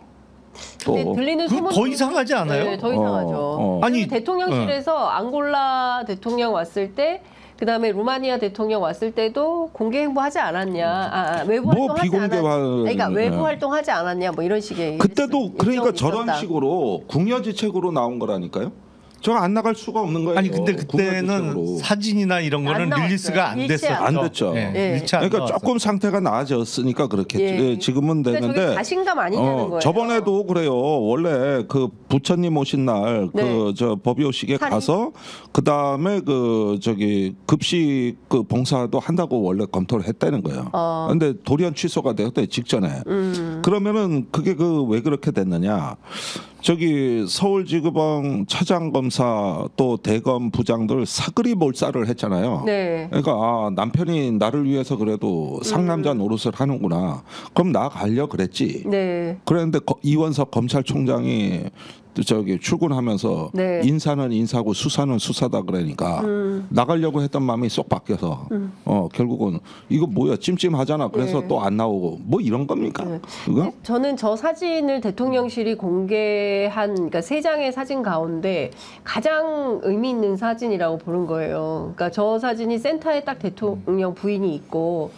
근데 들리는 소문
더 이상하지 않아요?
네, 더 이상하죠. 아니 대통령실에서 앙골라 대통령 왔을 때. 그다음에 루마니아 대통령 왔을 때도 공개 행보하지 않았냐? 외부 활동하지 않았냐? 그러니까 외부 활동하지 않았냐? 뭐 이런 식의
그때도 그러니까 저런 식으로 궁여지책으로 나온 거라니까요. 저 안 나갈 수가 없는 거예요.
아니 근데 그때는
국가적으로.
사진이나 이런 거는
나왔어요.
릴리스가 안
일치
됐었죠.
안 됐죠.
일치 안
그러니까
나왔어요.
조금 상태가 나아졌으니까 그렇겠죠.
예.
지금은
근데 저게
되는데
자신감 아니냐는 거예요.
저번에도 그래요. 원래 그 부처님 오신 날
네.
그 저 법요식에
살인?
가서 그 다음에 그 저기 급식 그 봉사도 한다고 원래 검토를 했다는 거예요. 근데 돌연 취소가 되었대 직전에. 그러면은 그게 그 왜 그렇게 됐느냐? 저기 서울지구청 차장검사 또 대검 부장들 사그리 몰살을 했잖아요.
네.
그러니까 아, 남편이 나를 위해서 그래도 상남자 노릇을 하는구나. 그럼 나 가려 그랬지.
네.
그랬는데 이원석 검찰총장이 저기 출근하면서
네.
인사는 인사고 수사는 수사다 그러니까 나가려고 했던 마음이 쏙 바뀌어서 결국은 이거 뭐야 찜찜하잖아. 그래서
네.
또 안 나오고 뭐 이런 겁니까?
네.
그거?
저는 저 사진을 대통령실이 공개한 그러니까 세 장의 사진 가운데 가장 의미 있는 사진이라고 보는 거예요. 그러니까 저 사진이 센터에 딱 대통령 부인이 있고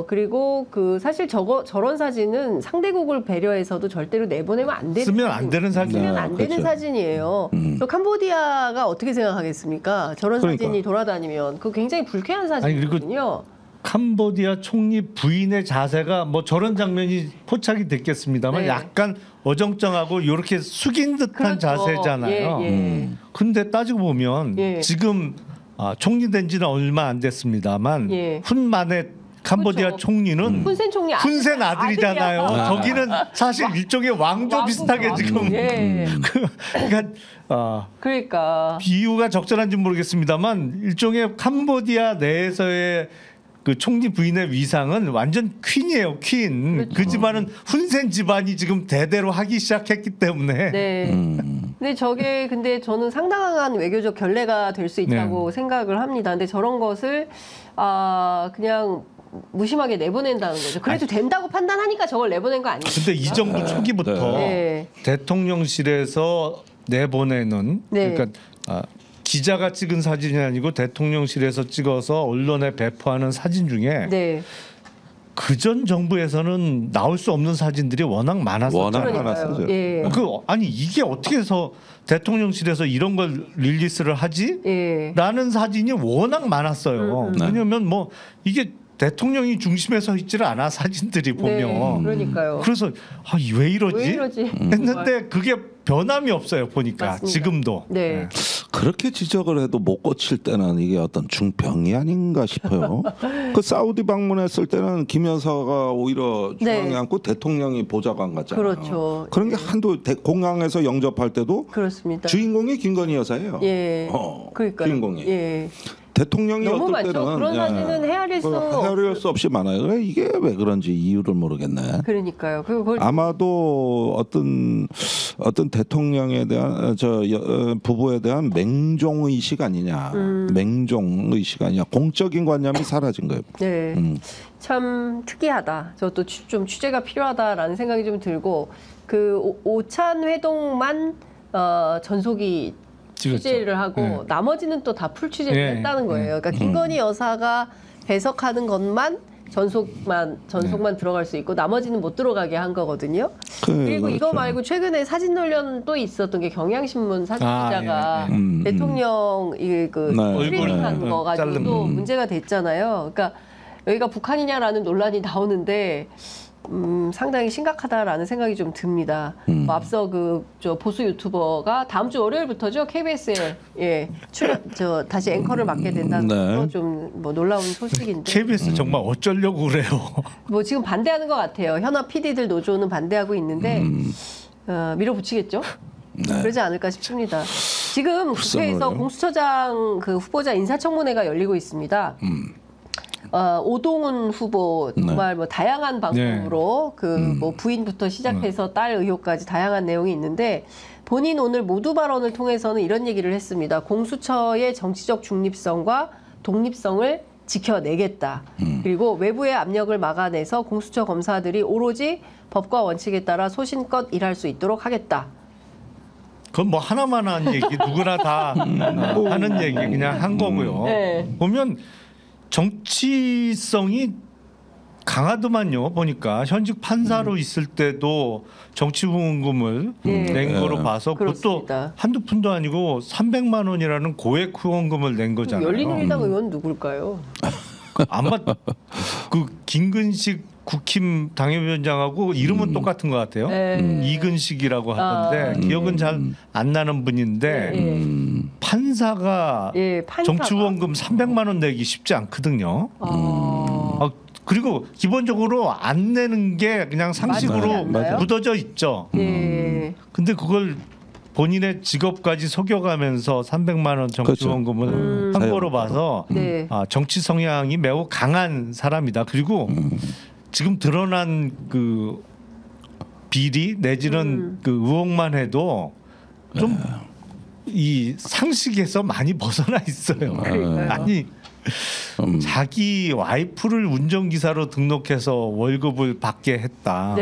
그리고 그 사실 저런 사진은 상대국을 배려해서도 절대로 내보내면 안 되는
쓰면 안 되는 사진.
쓰면 안 되는
그렇죠.
사진이에요. 저 캄보디아가 어떻게 생각하겠습니까? 저런
그러니까.
사진이 돌아다니면 그 굉장히 불쾌한
아니, 그리고
사진이거든요.
캄보디아 총리 부인의 자세가 뭐 저런 장면이 포착이 됐겠습니다만
네.
약간 어정쩡하고 이렇게 숙인 듯한
그렇죠.
자세잖아요.
예, 예.
근데 따지고 보면
예.
지금 총리 된 지는 얼마 안 됐습니다만
예.
훈 만에 캄보디아
그렇죠.
총리는
훈센 총리
훈센 아들이잖아요.
아들이야.
저기는 사실 일종의 왕조 비슷하게
왕국,
지금
예.
그러니까
그러니까
비유가 적절한지 모르겠습니다만 일종의 캄보디아 내에서의 그 총리 부인의 위상은 완전 퀸이에요, 퀸.
그렇죠.
그 집안은 훈센 집안이 지금 대대로 하기 시작했기 때문에.
네. 근데 저게 근데 저는 상당한 외교적 결례가 될 수 있다고 생각을 합니다. 근데 저런 것을 그냥 무심하게 내보낸다는 거죠. 그래도 된다고 판단하니까 저걸 내보낸 거 아니에요?
근데 이 정부 초기부터
네.
대통령실에서 내보내는
네.
그러니까 기자가 찍은 사진이 아니고 대통령실에서 찍어서 언론에 배포하는 사진 중에
네.
그전 정부에서는 나올 수 없는 사진들이 워낙 많았었죠.
워낙
그러니까요.
많았어요.
예.
아니 이게 어떻게 해서 대통령실에서 이런 걸 릴리스를 하지?
예.
라는 사진이 워낙 많았어요.
네.
왜냐하면 뭐 이게 대통령이 중심에 서 있지를 않아 사진들이 보면.
네. 그러니까요.
그래서 왜 이러지?
왜 이러지?
했는데 그게 변함이 없어요 보니까
맞습니다.
지금도.
네.
그렇게 지적을 해도 못 고칠 때는 이게 어떤 중병이 아닌가 싶어요. 그 사우디 방문했을 때는 김 여사가 오히려 중앙에
네.
앉고 대통령이 보좌관 같잖아요.
그렇죠.
그런 게 한두 공항에서 영접할 때도
그렇습니다.
주인공이 김건희 여사예요.
예.
그러니까 주인공이.
예.
대통령이
너무
어떨
많죠.
때는
그런 사진은 헤아릴 수
헤아릴 수 없이 많아요. 그래, 이게 왜 그런지 이유를 모르겠네.
그러니까요. 그걸
아마도 어떤 대통령에 대한 부부에 대한 맹종 의식 아니냐, 맹종 의식 아니냐, 공적인 관념이 사라진 거예요.
네. 참 특이하다. 저도 좀 취재가 필요하다라는 생각이 좀 들고 그 오찬 회동만 전속이 취재를 하고 나머지는 또 다 풀 취재를 했다는 거예요. 그러니까 김건희 여사가 해석하는 것만 전속만 들어갈 수 있고 나머지는 못 들어가게 한 거거든요. 그리고 이거 말고 최근에 사진 논란 또 있었던 게 경향신문 사진 기자가 대통령 트리밍한 거 가지고 또 문제가 됐잖아요. 그러니까 여기가 북한이냐라는 논란이 나오는데 상당히 심각하다라는 생각이 좀 듭니다. 앞서 저 보수 유튜버가 다음 주 월요일부터죠 KBS에 다시 앵커를 맡게 된다는 거 좀 뭐 놀라운 소식인데.
KBS 정말 어쩌려고 그래요.
뭐 지금 반대하는 것 같아요. 현업 PD들 노조는 반대하고 있는데 밀어붙이겠죠.
네.
그러지 않을까 싶습니다. 지금 국회에서 공수처장 후보자 인사청문회가 열리고 있습니다. 오동훈 후보 정말 뭐 다양한 방법으로 뭐 부인부터 시작해서 딸 의혹까지 다양한 내용이 있는데 본인 오늘 모두 발언을 통해서는 이런 얘기를 했습니다. 공수처의 정치적 중립성과 독립성을 지켜내겠다. 그리고 외부의 압력을 막아내서 공수처 검사들이 오로지 법과 원칙에 따라 소신껏 일할 수 있도록 하겠다.
그건 뭐 하나만 한 얘기 누구나 다 하는 얘기 그냥 한 거고요.
네.
보면 정치성이 강하더만요. 보니까 현직 판사로 있을 때도 정치 후원금을 낸 거로 봐서 그것도 한두 푼도 아니고 300만 원이라는 고액 후원금을 낸 거잖아요.
열린우리당 의원 누굴까요?
아마 그 김근식 국힘 당협위원장하고 이름은 똑같은 것 같아요. 이근식이라고 하던데 기억은 잘 안 나는 분인데 판사가 정치 후원금 300만 원 내기 쉽지 않거든요. 그리고 기본적으로 안 내는 게 그냥 상식으로 묻어져 있죠. 근데 그걸 본인의 직업까지 속여가면서 300만 원 정치 후원금을 한 거로 봐서 정치 성향이 매우 강한 사람이다. 그리고 지금 드러난 그 비리 내지는 그 의혹만 해도 좀 이 상식에서 많이 벗어나 있어요. 아니 자기 와이프를 운전기사로 등록해서 월급을 받게 했다.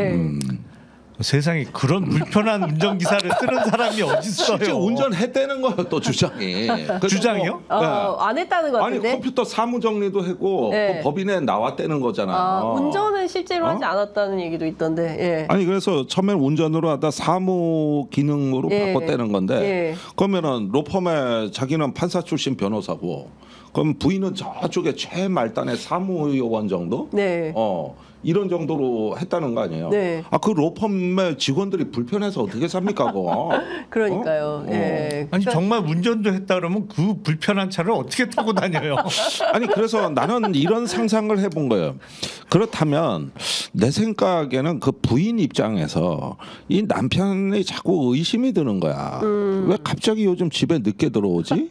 세상에 그런 불편한 운전기사를 쓰는 사람이 어디 있어요?
실제 운전했다는 거예요. 또 주장이.
주장이요?
안 했다는 것 같은데.
아니 컴퓨터 사무정리도 하고 그 법인에 나왔다는 거잖아요.
운전은 실제로 하지 않았다는 얘기도 있던데.
아니 그래서 처음엔 운전으로 하다 사무 기능으로 바꿨다는 건데 그러면은 로펌에 자기는 판사 출신 변호사고 그럼 부인은 저쪽에 최말단의 사무요원 정도? 이런 정도로 했다는 거 아니에요? 그 로펌의 직원들이 불편해서 어떻게 삽니까, 그거?
그러니까요.
아니 정말 운전도 했다 그러면 그 불편한 차를 어떻게 타고 다녀요?
아니 그래서 나는 이런 상상을 해본 거예요. 그렇다면 내 생각에는 그 부인 입장에서 이 남편이 자꾸 의심이 드는 거야. 왜 갑자기 요즘 집에 늦게 들어오지?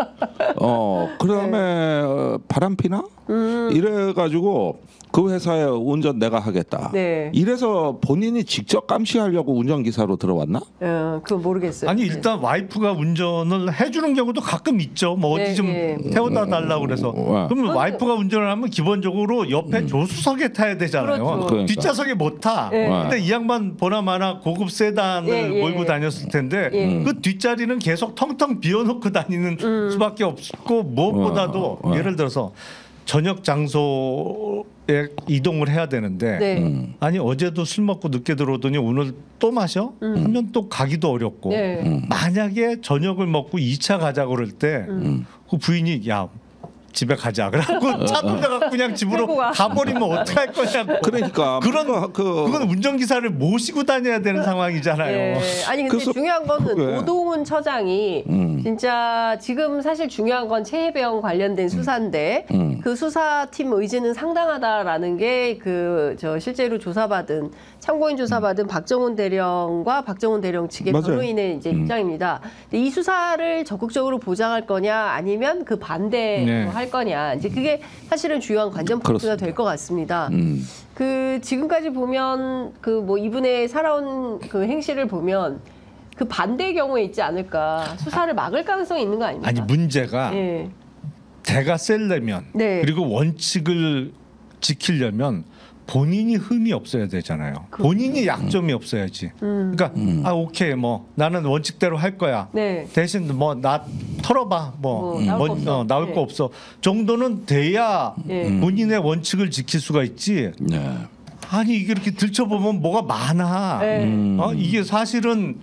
그다음에 바람 피나? 이래가지고 그 회사에 운전 내가 하겠다. 이래서 본인이 직접 감시하려고 운전기사로 들어왔나?
그건 모르겠어요.
아니 일단 와이프가 운전을 해주는 경우도 가끔 있죠. 뭐 어디 좀 태워다 달라고 그래서. 그러면 와이프가 운전을 하면 기본적으로 옆에 조수석에 타야 되잖아요.
그렇죠.
뒷좌석에 못 타. 근데 이 양반 보나마나 고급 세단을 몰고 다녔을 텐데 그 뒷자리는 계속 텅텅 비워놓고 다니는 수밖에 없고 무엇보다도 예를 들어서 저녁 장소에 이동을 해야 되는데 아니 어제도 술 먹고 늦게 들어오더니 오늘 또 마셔? 하면 또 가기도 어렵고 만약에 저녁을 먹고 2차 가자고 그럴 때 그 부인이 야 집에 가자. 그래갖고 차 돌려갖고 그냥 집으로 가버리면 어떡할 거냐고.
그러니까
그건 운전기사를 모시고 다녀야 되는 상황이잖아요.
아니 근데 중요한 거는 오동훈 처장이 진짜 지금 사실 중요한 건 최혜병 관련된 수사인데 그 수사팀 의지는 상당하다라는 게 저 실제로 조사받은 참고인 조사받은 박정훈 대령과 박정훈 대령 측의 변호인의 이제 입장입니다. 근데 이 수사를 적극적으로 보장할 거냐 아니면 그 반대로 할 거냐 이제 그게 사실은 주요한 관전 포인트가 될 것 같습니다. 그 지금까지 보면 그 뭐 이분의 살아온 그 행실을 보면 그 반대의 경우에 있지 않을까 수사를 막을 가능성이 있는 거 아닙니까?
아니 문제가 대가 세려면 그리고 원칙을 지키려면 본인이 흠이 없어야 되잖아요. 본인이 약점이 없어야지. 그러니까 오케이 뭐 나는 원칙대로 할 거야. 대신 뭐 나 털어봐 나올 거 없어 정도는 돼야 본인의 원칙을 지킬 수가 있지. 아니 이게 이렇게 들춰보면 뭐가 많아. 이게 사실은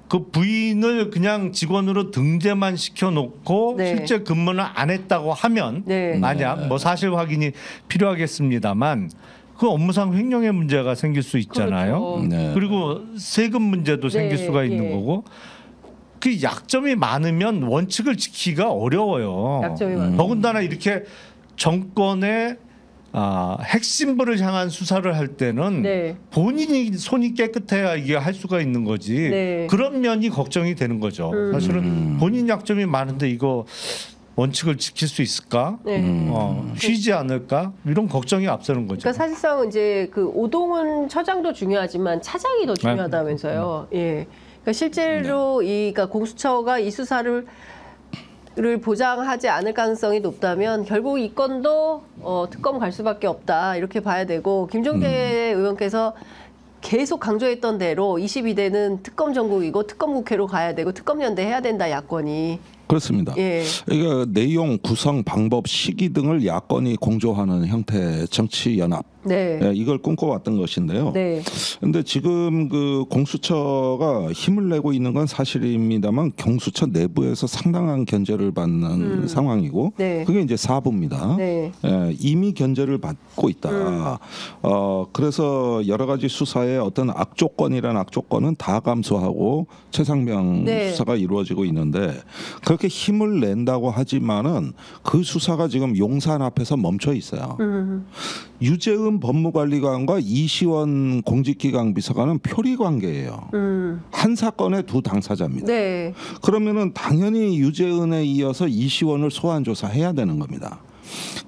그 부인을 그냥 직원으로 등재만 시켜놓고 실제 근무는 안 했다고 하면 만약 뭐 사실 확인이 필요하겠습니다만 그 업무상 횡령의 문제가 생길 수 있잖아요. 그리고 세금 문제도 생길 수가 있는 거고 그 약점이 많으면 원칙을 지키기가 어려워요. 더군다나 이렇게 정권의 핵심부를 향한 수사를 할 때는 본인이 손이 깨끗해야 이게 할 수가 있는 거지. 그런 면이 걱정이 되는 거죠. 사실은 본인 약점이 많은데 이거 원칙을 지킬 수 있을까? 쉬지 않을까? 이런 걱정이 앞서는 거죠.
그러니까 사실상 이제 그 오동훈 처장도 중요하지만 차장이 더 중요하다면서요. 그러니까 실제로 그러니까 공수처가 이 수사를 보장하지 않을 가능성이 높다면 결국 이 건도 특검 갈 수밖에 없다 이렇게 봐야 되고 김종대 의원께서 계속 강조했던 대로 22대는 특검 전국이고 특검 국회로 가야 되고 특검 연대 해야 된다 야권이
그렇습니다.
예.
이게 내용, 구성, 방법, 시기 등을 야권이 공조하는 형태의 정치 연합.
네.
예, 이걸 꿈꿔왔던 것인데요.
네.
근데 지금 그 공수처가 힘을 내고 있는 건 사실입니다만 공수처 내부에서 상당한 견제를 받는 상황이고
네.
그게 이제 사부입니다.
네.
예, 이미 견제를 받고 있다. 그래서 여러 가지 수사의 어떤 악조건이란 악조건은 다 감수하고 최상병
네.
수사가 이루어지고 있는데 그렇게 힘을 낸다고 하지만은 그 수사가 지금 용산 앞에서 멈춰 있어요. 유재은 법무관리관과 이시원 공직기강 비서관은 표리 관계예요. 한 사건의 두 당사자입니다.
네.
그러면은 당연히 유재은에 이어서 이시원을 소환 조사해야 되는 겁니다.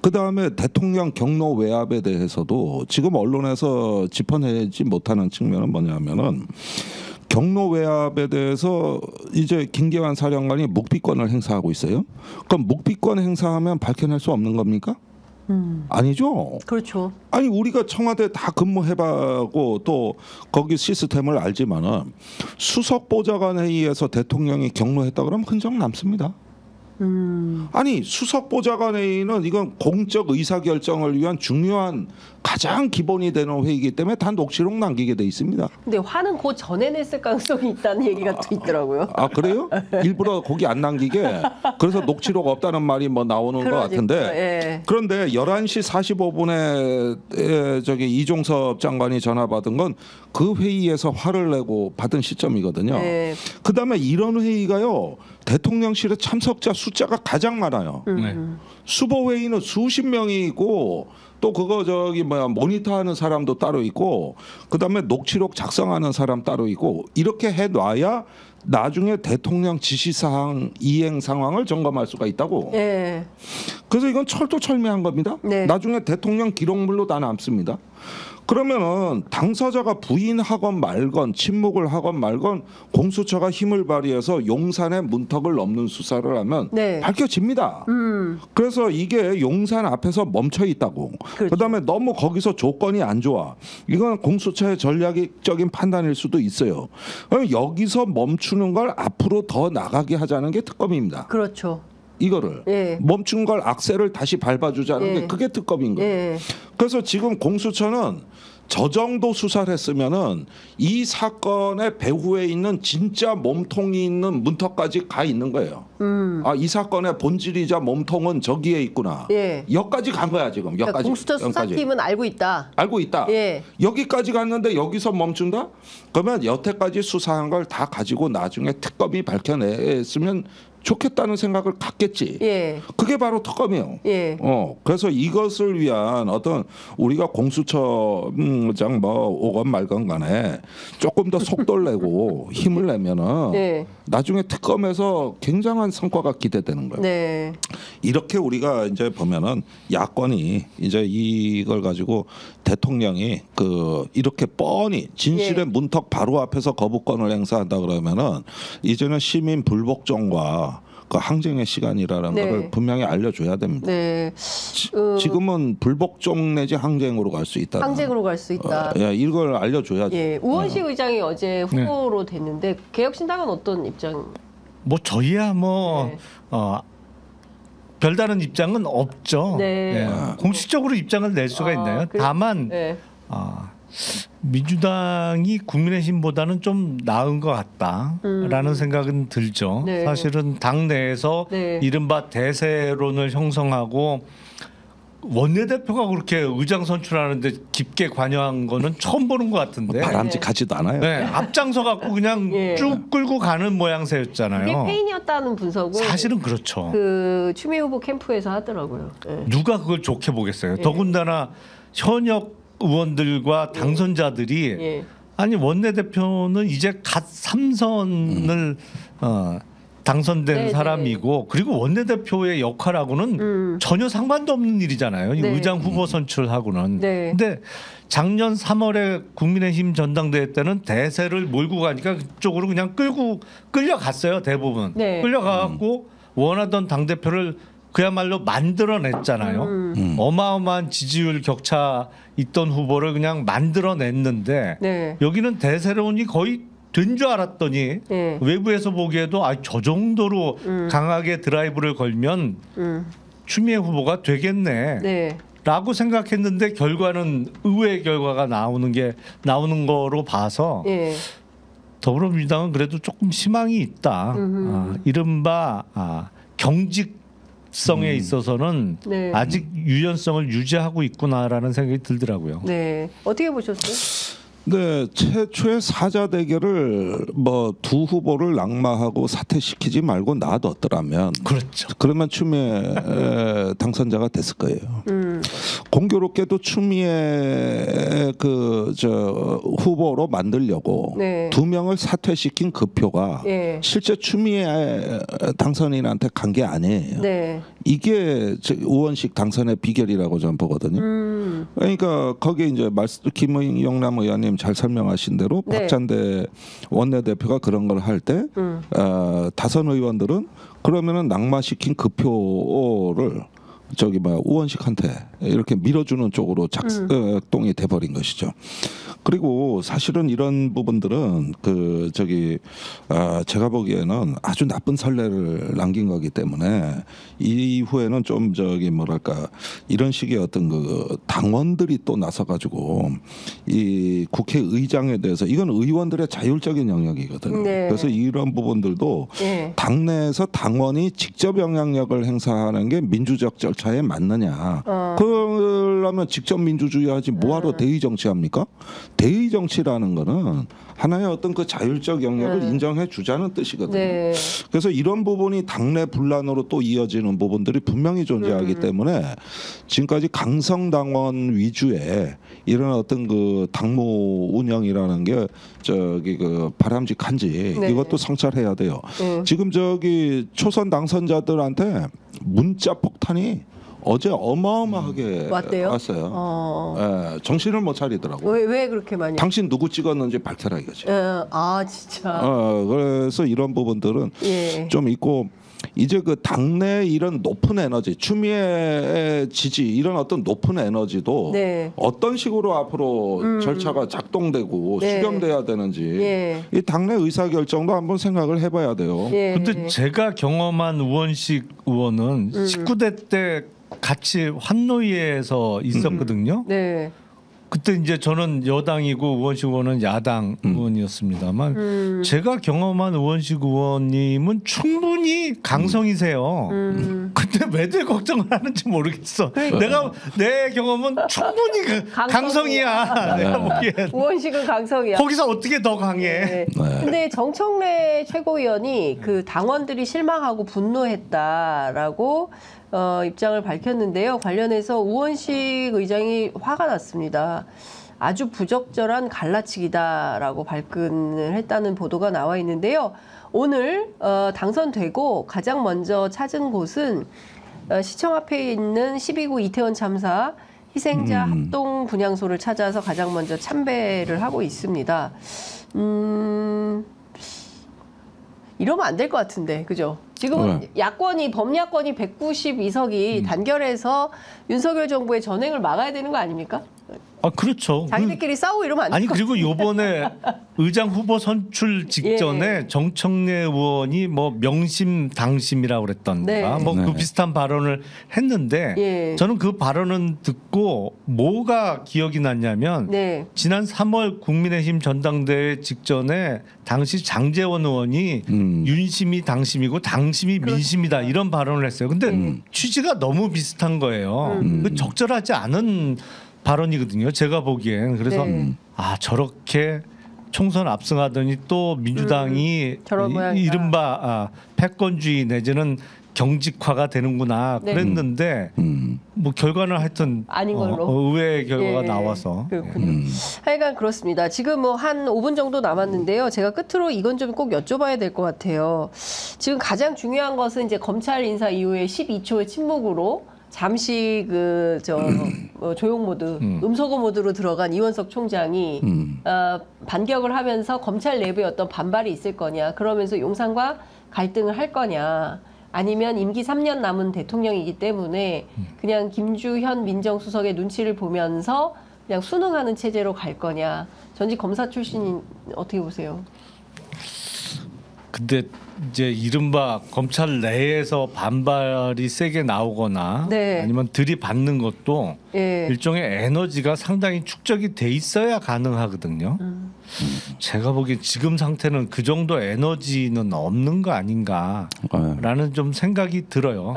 그 다음에 대통령 경로 외압에 대해서도 지금 언론에서 짚어내지 못하는 측면은 뭐냐면은 경로 외압에 대해서 이제 김계환 사령관이 묵비권을 행사하고 있어요. 그럼 묵비권 행사하면 밝혀낼 수 없는 겁니까? 아니죠.
그렇죠.
아니 우리가 청와대 다 근무해봐고 또 거기 시스템을 알지만은 수석 보좌관 회의에서 대통령이 경로했다 그러면 흔적 남습니다. 아니 수석 보좌관 회의는 이건 공적 의사 결정을 위한 중요한 가장 기본이 되는 회의이기 때문에 다 녹취록 남기게 돼 있습니다.
근데 화는 그 전에 냈을 가능성이 있다는 얘기가 또 있더라고요.
아 그래요? 일부러 거기 안 남기게 그래서 녹취록 없다는 말이 뭐 나오는 것 같은데
예.
그런데 11시 45분에 저기 이종섭 장관이 전화 받은 건 그 회의에서 화를 내고 받은 시점이거든요.
네.
그다음에 이런 회의가요 대통령실에 참석자 숫자가 가장 많아요.
네.
수보 회의는 수십 명이 있고 또 그거 저기 뭐야 모니터하는 사람도 따로 있고 그다음에 녹취록 작성하는 사람 따로 있고 이렇게 해놔야 나중에 대통령 지시사항 이행 상황을 점검할 수가 있다고.
예.
그래서 이건 철도철미한 겁니다.
네.
나중에 대통령 기록물로 다 남습니다. 그러면은 당사자가 부인하건 말건 침묵을 하건 말건 공수처가 힘을 발휘해서 용산의 문턱을 넘는 수사를 하면
네.
밝혀집니다. 그래서 이게 용산 앞에서 멈춰 있다고.
그렇죠.
그다음에 너무 거기서 조건이 안 좋아. 이건 공수처의 전략적인 판단일 수도 있어요. 그럼 여기서 멈추는 걸 앞으로 더 나가게 하자는 게 특검입니다.
그렇죠.
이거를
예.
멈춘 걸 악셀을 다시 밟아주자는
예.
게 그게 특검인 거예요.
예.
그래서 지금 공수처는 저 정도 수사를 했으면은 이 사건의 배후에 있는 진짜 몸통이 있는 문턱까지 가 있는 거예요. 아, 이 사건의 본질이자 몸통은 저기에 있구나.
예.
여기까지 간 거야 지금.
그러니까
여기까지.
공수처
여기까지.
수사팀은 알고 있다.
알고 있다.
예.
여기까지 갔는데 여기서 멈춘다? 그러면 여태까지 수사한 걸 다 가지고 나중에 특검이 밝혀냈으면 좋겠다는 생각을 갖겠지.
예.
그게 바로 특검이에요.
예.
그래서 이것을 위한 어떤 우리가 공수처장 뭐 오건 말건 간에 조금 더 속도를 내고 힘을 내면은
네.
나중에 특검에서 굉장한 성과가 기대되는 거예요.
네.
이렇게 우리가 이제 보면은 야권이 이제 이걸 가지고 대통령이 그 이렇게 뻔히 진실의
예.
문턱 바로 앞에서 거부권을 행사한다 그러면은 이제는 시민 불복종과 그 항쟁의 시간이라는
네.
것을 분명히 알려줘야 됩니다.
네.
지금은 불복종 내지 항쟁으로 갈 수 있다.
항쟁으로 갈 수 있다.
예, 이걸 알려줘야죠.
예. 우원식 의장이 어제 후보로 됐는데 개혁신당은 어떤 입장?
뭐 저희야 뭐
네.
별다른 입장은 없죠.
네.
예. 공식적으로 입장을 낼 수가 있나요? 다만
네.
민주당이 국민의힘보다는 좀 나은 것 같다라는 생각은 들죠.
네.
사실은 당 내에서
네.
이른바 대세론을 형성하고 원내대표가 그렇게 의장 선출하는데 깊게 관여한 거는 처음 보는 것 같은데.
바람직하지도 않아요.
네, 앞장서 갖고 그냥
예.
쭉 끌고 가는 모양새였잖아요.
이게 페인이었다는 분석을
사실은 그렇죠.
그 추미애 후보 캠프에서 하더라고요. 예.
누가 그걸 좋게 보겠어요. 더군다나 현역 의원들과 당선자들이
예.
아니 원내대표는 이제 갓 3선을 당선된
네,
사람이고 그리고 원내대표의 역할하고는 전혀 상관도 없는 일이잖아요. 이
네.
의장 후보 선출하고는.
네.
근데 작년 3월에 국민의힘 전당대회 때는 대세를 몰고 가니까 그쪽으로 그냥 끌려갔어요. 대부분.
네.
끌려가갖고 원하던 당대표를 그야말로 만들어냈잖아요. 어마어마한 지지율 격차 있던 후보를 그냥 만들어냈는데
네.
여기는 대세론이 거의 된 줄 알았더니 외부에서 보기에도 저 정도로 강하게 드라이브를 걸면 추미애 후보가 되겠네. 라고 생각했는데 결과는 의외의 결과가 나오는 거로 봐서 더불어민주당은 그래도 조금 희망이 있다. 이른바 경직성에 있어서는 아직 유연성을 유지하고 있구나라는 생각이 들더라고요.
네, 어떻게 보셨어요?
네, 최초의 사자 대결을 뭐 두 후보를 낙마하고 사퇴시키지 말고 놔뒀더라면,
그렇죠.
그러면 추미애 당선자가 됐을 거예요. 공교롭게도 추미애 후보로 만들려고 두 명을 사퇴시킨 그 표가 실제 추미애 당선인한테 간 게 아니에요. 이게 우원식 당선의 비결이라고 저는 보거든요. 그러니까 거기에 이제 김영남 의원님 잘 설명하신 대로 박찬대 원내대표가 그런 걸 할 때 다선 의원들은 그러면은 낙마시킨 그 표를 우원식한테 이렇게 밀어주는 쪽으로 작동이 돼버린 것이죠. 그리고 사실은 이런 부분들은 제가 보기에는 아주 나쁜 선례를 남긴 거기 때문에 이후에는 좀 이런 식의 어떤 당원들이 또 나서가지고 이 국회의장에 대해서 이건 의원들의 자율적인 영역이거든요. 그래서 이런 부분들도 당내에서 당원이 직접 영향력을 행사하는 게 민주적 절차에 맞느냐? 그러려면 직접 민주주의하지 뭐하러 대의 정치합니까? 대의 정치라는 거는 하나의 어떤 그 자율적 영역을 인정해 주자는 뜻이거든요. 그래서 이런 부분이 당내 분란으로 또 이어지는 부분들이 분명히 존재하기 때문에 지금까지 강성당원 위주의 이런 어떤 그 당무 운영이라는 게 바람직한지 이것도 성찰해야 돼요. 지금 초선 당선자들한테 문자 폭탄이 어제 어마어마하게 왔어요. 정신을 못 차리더라고요.
왜 그렇게 많이?
당신 누구 찍었는지 밝혀라 이거지.
진짜.
그래서 이런 부분들은 좀 있고, 이제 그 당내 이런 높은 에너지, 추미애 지지 이런 어떤 높은 에너지도 어떤 식으로 앞으로 절차가 작동되고 수렴돼야 되는지 이 당내 의사 결정도 한번 생각을 해봐야 돼요.
근데 제가 경험한 우원식 의원은 19대 때 같이 환노위에서 있었거든요. 그때 이제 저는 여당이고 우원식 의원은 야당 의원이었습니다만 제가 경험한 우원식 의원님은 충분히 강성이세요. 근데 왜들 걱정을 하는지 모르겠어. 내 경험은 충분히 강성이야. 내가 보기엔.
우원식은 강성이야.
거기서 어떻게 더 강해?
근데 정청래 최고위원이 그 당원들이 실망하고 분노했다라고 입장을 밝혔는데요. 관련해서 우원식 의장이 화가 났습니다. 아주 부적절한 갈라치기다라고 발끈을 했다는 보도가 나와 있는데요. 오늘 당선되고 가장 먼저 찾은 곳은 시청 앞에 있는 12구 이태원 참사 희생자 합동 분향소를 찾아서 가장 먼저 참배를 하고 있습니다. 이러면 안 될 것 같은데, 그죠? 지금은 범야권이 192석이 단결해서 윤석열 정부의 전횡을 막아야 되는 거 아닙니까?
그렇죠.
자기들끼리 싸우고 이러면 안 돼요.
그리고 요번에 의장 후보 선출 직전에 정청래 의원이 뭐 명심당심이라고 그랬던가 그 비슷한 발언을 했는데 저는 그 발언은 듣고 뭐가 기억이 났냐면 지난 3월 국민의힘 전당대회 직전에 당시 장제원 의원이 윤심이 당심이고 당심이 민심이다 이런 발언을 했어요. 근데 취지가 너무 비슷한 거예요. 적절하지 않은 발언이거든요. 제가 보기엔. 그래서 저렇게 총선 압승하더니 또 민주당이 이른바 패권주의 내지는 경직화가 되는구나 그랬는데 뭐 결과는 하여튼
아닌 걸로
의외의 결과가 나와서
하여간 그렇습니다. 지금 뭐 한 5분 정도 남았는데요. 제가 끝으로 이건 좀 꼭 여쭤봐야 될 것 같아요. 지금 가장 중요한 것은 이제 검찰 인사 이후에 12초의 침묵으로 잠시 조용 모드, 음소거 모드로 들어간 이원석 총장이 반격을 하면서 검찰 내부에 어떤 반발이 있을 거냐, 그러면서 용산과 갈등을 할 거냐, 아니면 임기 3년 남은 대통령이기 때문에 그냥 김주현 민정수석의 눈치를 보면서 그냥 순응하는 체제로 갈 거냐. 전직 검사 출신인 어떻게 보세요?
근데 이제 이른바 검찰 내에서 반발이 세게 나오거나
네.
아니면 들이받는 것도
예.
일종의 에너지가 상당히 축적이 돼 있어야 가능하거든요. 제가 보기엔 지금 상태는 그 정도 에너지는 없는 거 아닌가라는 좀 생각이 들어요.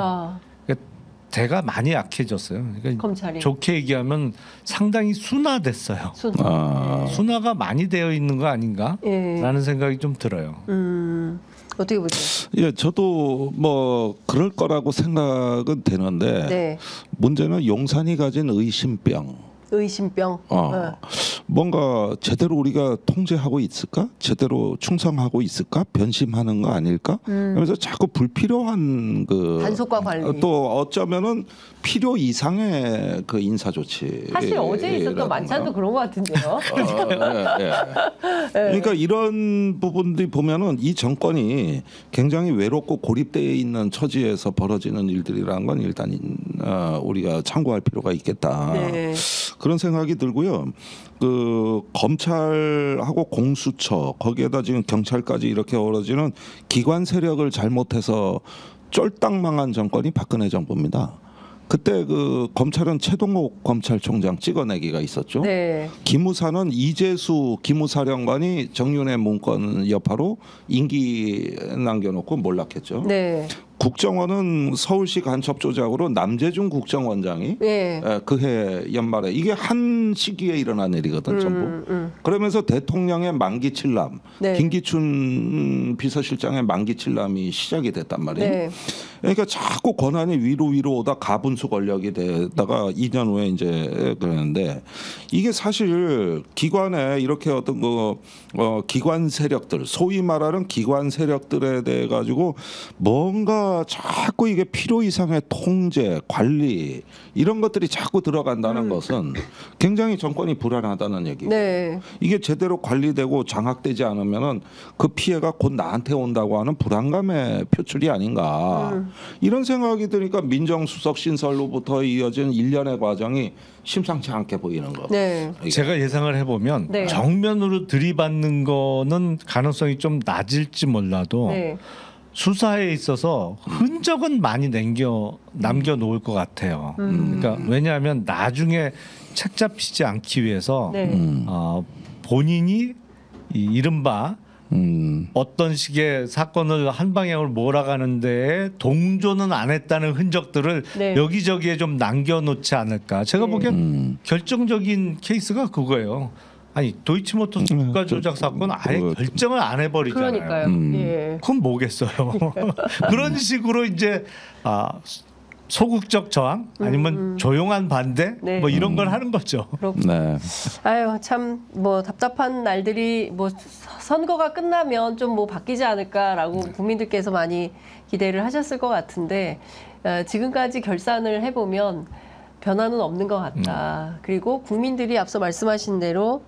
그러니까 대가 많이 약해졌어요. 그러니까
검찰이.
좋게 얘기하면 상당히 순화됐어요. 순화가 많이 되어 있는 거 아닌가라는 생각이 좀 들어요.
어떻게 보세요?
예, 저도 뭐 그럴 거라고 생각은 되는데
네.
문제는 용산이 가진 의심병.
의심병.
뭔가 제대로 우리가 통제하고 있을까? 제대로 충성하고 있을까? 변심하는 거 아닐까? 그래서 자꾸 불필요한 그
단속과 관리.
또 어쩌면은 필요 이상의 그 인사 조치.
사실 어제 있었던 만찬도 그런 것 같은데요.
그러니까 이런 부분들이 보면은 이 정권이 굉장히 외롭고 고립되어 있는 처지에서 벌어지는 일들이라는 건 일단 우리가 참고할 필요가 있겠다.
네.
그런 생각이 들고요. 그 검찰하고 공수처 거기에다 지금 경찰까지 이렇게 어우러지는 기관 세력을 잘못해서 쫄딱 망한 정권이 박근혜 정부입니다. 그때 그 검찰은 최동욱 검찰총장 찍어내기가 있었죠.
네.
기무사는 이재수 기무사령관이 정윤회 문건 여파로 임기 남겨놓고 몰락했죠.
네.
국정원은 서울시 간첩 조작으로 남재중 국정원장이
네.
그해 연말에 이게 한 시기에 일어난 일이거든 전부. 그러면서 대통령의 만기 칠람,
네.
김기춘 비서실장의 만기 칠람이 시작이 됐단 말이에요.
네.
그러니까 자꾸 권한이 위로 오다 가분수 권력이 되다가 2년 후에 이제 그러는데 이게 사실 기관에 이렇게 어떤 기관 세력들 소위 말하는 기관 세력들에 대해 가지고 뭔가 자꾸 이게 필요 이상의 통제 관리 이런 것들이 자꾸 들어간다는 것은 굉장히 정권이 불안하다는 얘기고
네.
이게 제대로 관리되고 장악되지 않으면은 그 피해가 곧 나한테 온다고 하는 불안감의 표출이 아닌가 이런 생각이 드니까 민정수석 신설로부터 이어진 일련의 과정이 심상치 않게 보이는 거.
네.
제가 예상을 해보면
네.
정면으로 들이받는 거는 가능성이 좀 낮을지 몰라도
네.
수사에 있어서 흔적은 많이 남겨 놓을 것 같아요. 그러니까 왜냐하면 나중에 책 잡히지 않기 위해서
네.
본인이 이른바 어떤 식의 사건을 한 방향으로 몰아가는 데에 동조는 안 했다는 흔적들을
네.
여기저기에 좀 남겨놓지 않을까. 제가
네.
보기엔 결정적인 케이스가 그거예요. 아니 도이치모터스 주가 조작 사건 아예 결정을 안 해버리잖아요.
그러니까요. 예.
그건 뭐겠어요. 그런 식으로 이제 소극적 저항 아니면 조용한 반대
네.
뭐 이런 걸 하는 거죠.
네.
아유 참 뭐 답답한 날들이 뭐 선거가 끝나면 좀 뭐 바뀌지 않을까라고 국민들께서 많이 기대를 하셨을 것 같은데 지금까지 결산을 해보면 변화는 없는 것 같다. 그리고 국민들이 앞서 말씀하신 대로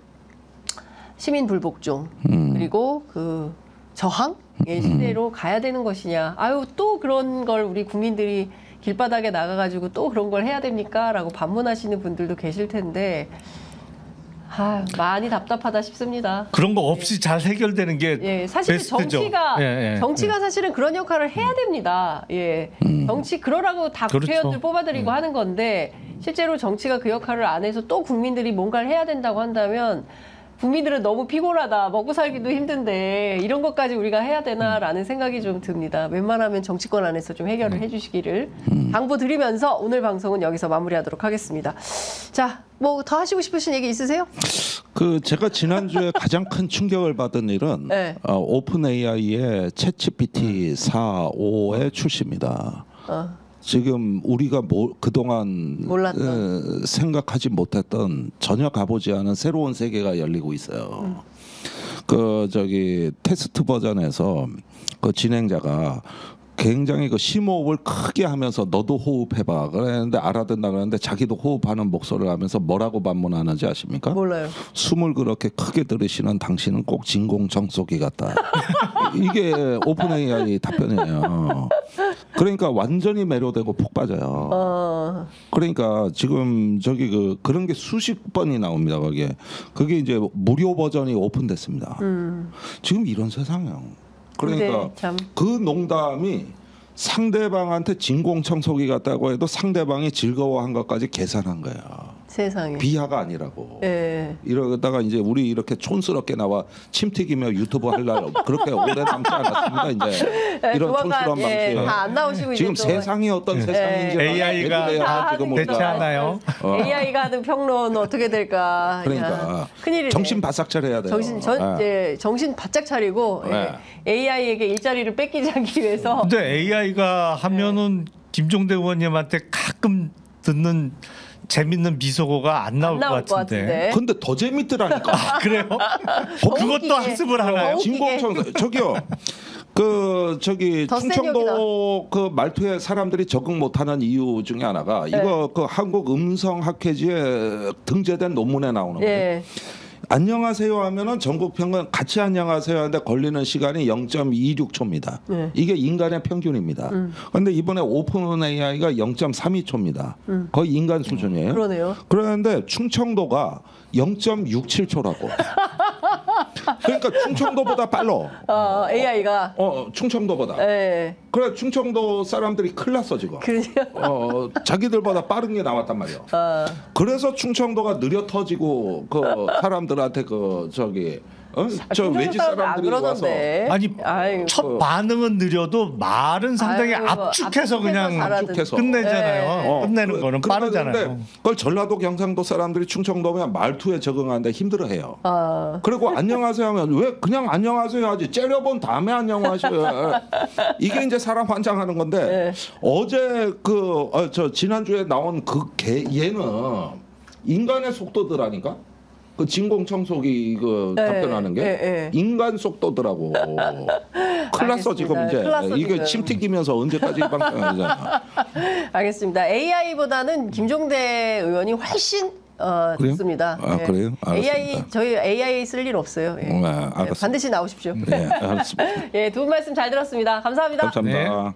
시민 불복종 그리고 그 저항의 시대로 가야 되는 것이냐. 아유 또 그런 걸 우리 국민들이 길바닥에 나가가지고 또 그런 걸 해야 됩니까? 라고 반문하시는 분들도 계실 텐데 많이 답답하다 싶습니다.
그런 거 없이 잘 해결되는 게
사실
베스트죠.
정치가 사실은 그런 역할을 해야 됩니다. 정치 그러라고 다 국회의원들
그렇죠.
뽑아들이고 하는 건데 실제로 정치가 그 역할을 안 해서 또 국민들이 뭔가를 해야 된다고 한다면 국민들은 너무 피곤하다, 먹고 살기도 힘든데 이런 것까지 우리가 해야 되나라는 생각이 좀 듭니다. 웬만하면 정치권 안에서 좀 해결을 해주시기를 당부드리면서 오늘 방송은 여기서 마무리하도록 하겠습니다. 자, 뭐 더 하시고 싶으신 얘기 있으세요?
그 제가 지난주에 가장 큰 충격을 받은 일은
네.
오픈 AI의 챗GPT 4.5의 출시입니다. 지금 우리가 그동안
몰랐던.
생각하지 못했던 전혀 가보지 않은 새로운 세계가 열리고 있어요. 그 테스트 버전에서 그 진행자가 굉장히 그 심호흡을 크게 하면서 너도 호흡해봐 그랬는데 알아듣나 그랬는데 자기도 호흡하는 목소리를 하면서 뭐라고 반문하는지 아십니까?
몰라요.
숨을 그렇게 크게 들이쉬는 당신은 꼭 진공청소기 같다. 이게 오픈 AI 답변이에요. 그러니까 완전히 매료되고 푹 빠져요. 그러니까 지금 그런 게 수십 번이 나옵니다. 거기에 그게 이제 무료 버전이 오픈됐습니다. 지금 이런 세상이에요. 그러니까 그 농담이 상대방한테 진공청소기 같다고 해도 상대방이 즐거워한 것까지 계산한 거야.
세상에.
비하가 아니라고.
네.
이러다가 이제 우리 이렇게 촌스럽게 나와 침 튀기며 유튜브 할 날 그렇게 오래 남지 않았습니다. 이제 이런 촌스러운 방식.
다 안 나오시고
지금
이제
세상이 어떤 세상인지
AI가
지금
대체하나요?
AI가 하는 평론 어떻게 될까?
그러니까
큰일이네.
정신 바싹 차려야 돼요.
정신 바짝 차리고 AI에게 일자리를 뺏기지 않기 위해서.
근데 AI가 하면은 김종대 의원님한테 가끔 듣는 재밌는 비속어가 안 나올 것 같은데.
근데 더 재밌더라니까.
아, 그래요? 그것도 학습을 하나요?
진공청소 저기요. 저기 충청도 그 말투에 사람들이 적응 못하는 이유 중에 하나가 이거 그 한국 음성 학회지에 등재된 논문에 나오는 거예요. 안녕하세요 하면은 전국 평균 같이 안녕하세요 하는데 걸리는 시간이 0.26초입니다. 이게 인간의 평균입니다. 그런데 이번에 오픈 AI가 0.32초입니다. 거의 인간 수준이에요.
그러네요.
그런데 충청도가 0.67초라고. 그러니까 충청도보다 빨라.
AI가.
충청도보다. 그래 충청도 사람들이 큰일 났어 지금. 자기들보다 빠른 게 나왔단 말이야. 그래서 충청도가 느려 터지고 그 사람들한테 저 외지 사람들이 와서
첫 반응은 느려도 말은 상당히 압축해서 그냥 끝내잖아요. 끝내는 거는 빠르잖아요.
그걸 전라도 경상도 사람들이 충청도면 말투에 적응하는데 힘들어해요. 그리고 안녕하세요 하면 왜 그냥 안녕하세요 하지 째려본 다음에 안녕하세요. 이게 이제 사람 환장하는 건데 어제 지난주에 나온 얘는 인간의 속도더라니까. 그 진공청소기 답변하는 게 인간 속도더라고. 큰일 났어 지금 이제. 이게 침 튀기면서 언제까지 방송하잖아.
알겠습니다. AI보다는 김종대 의원이 훨씬 좋습니다.
그래요?
알겠습니다. 저희 AI 쓸 일 없어요.
알겠습니다.
반드시 나오십시오.
네, 알겠습니다.
두 분 말씀 잘 들었습니다. 감사합니다.
감사합니다.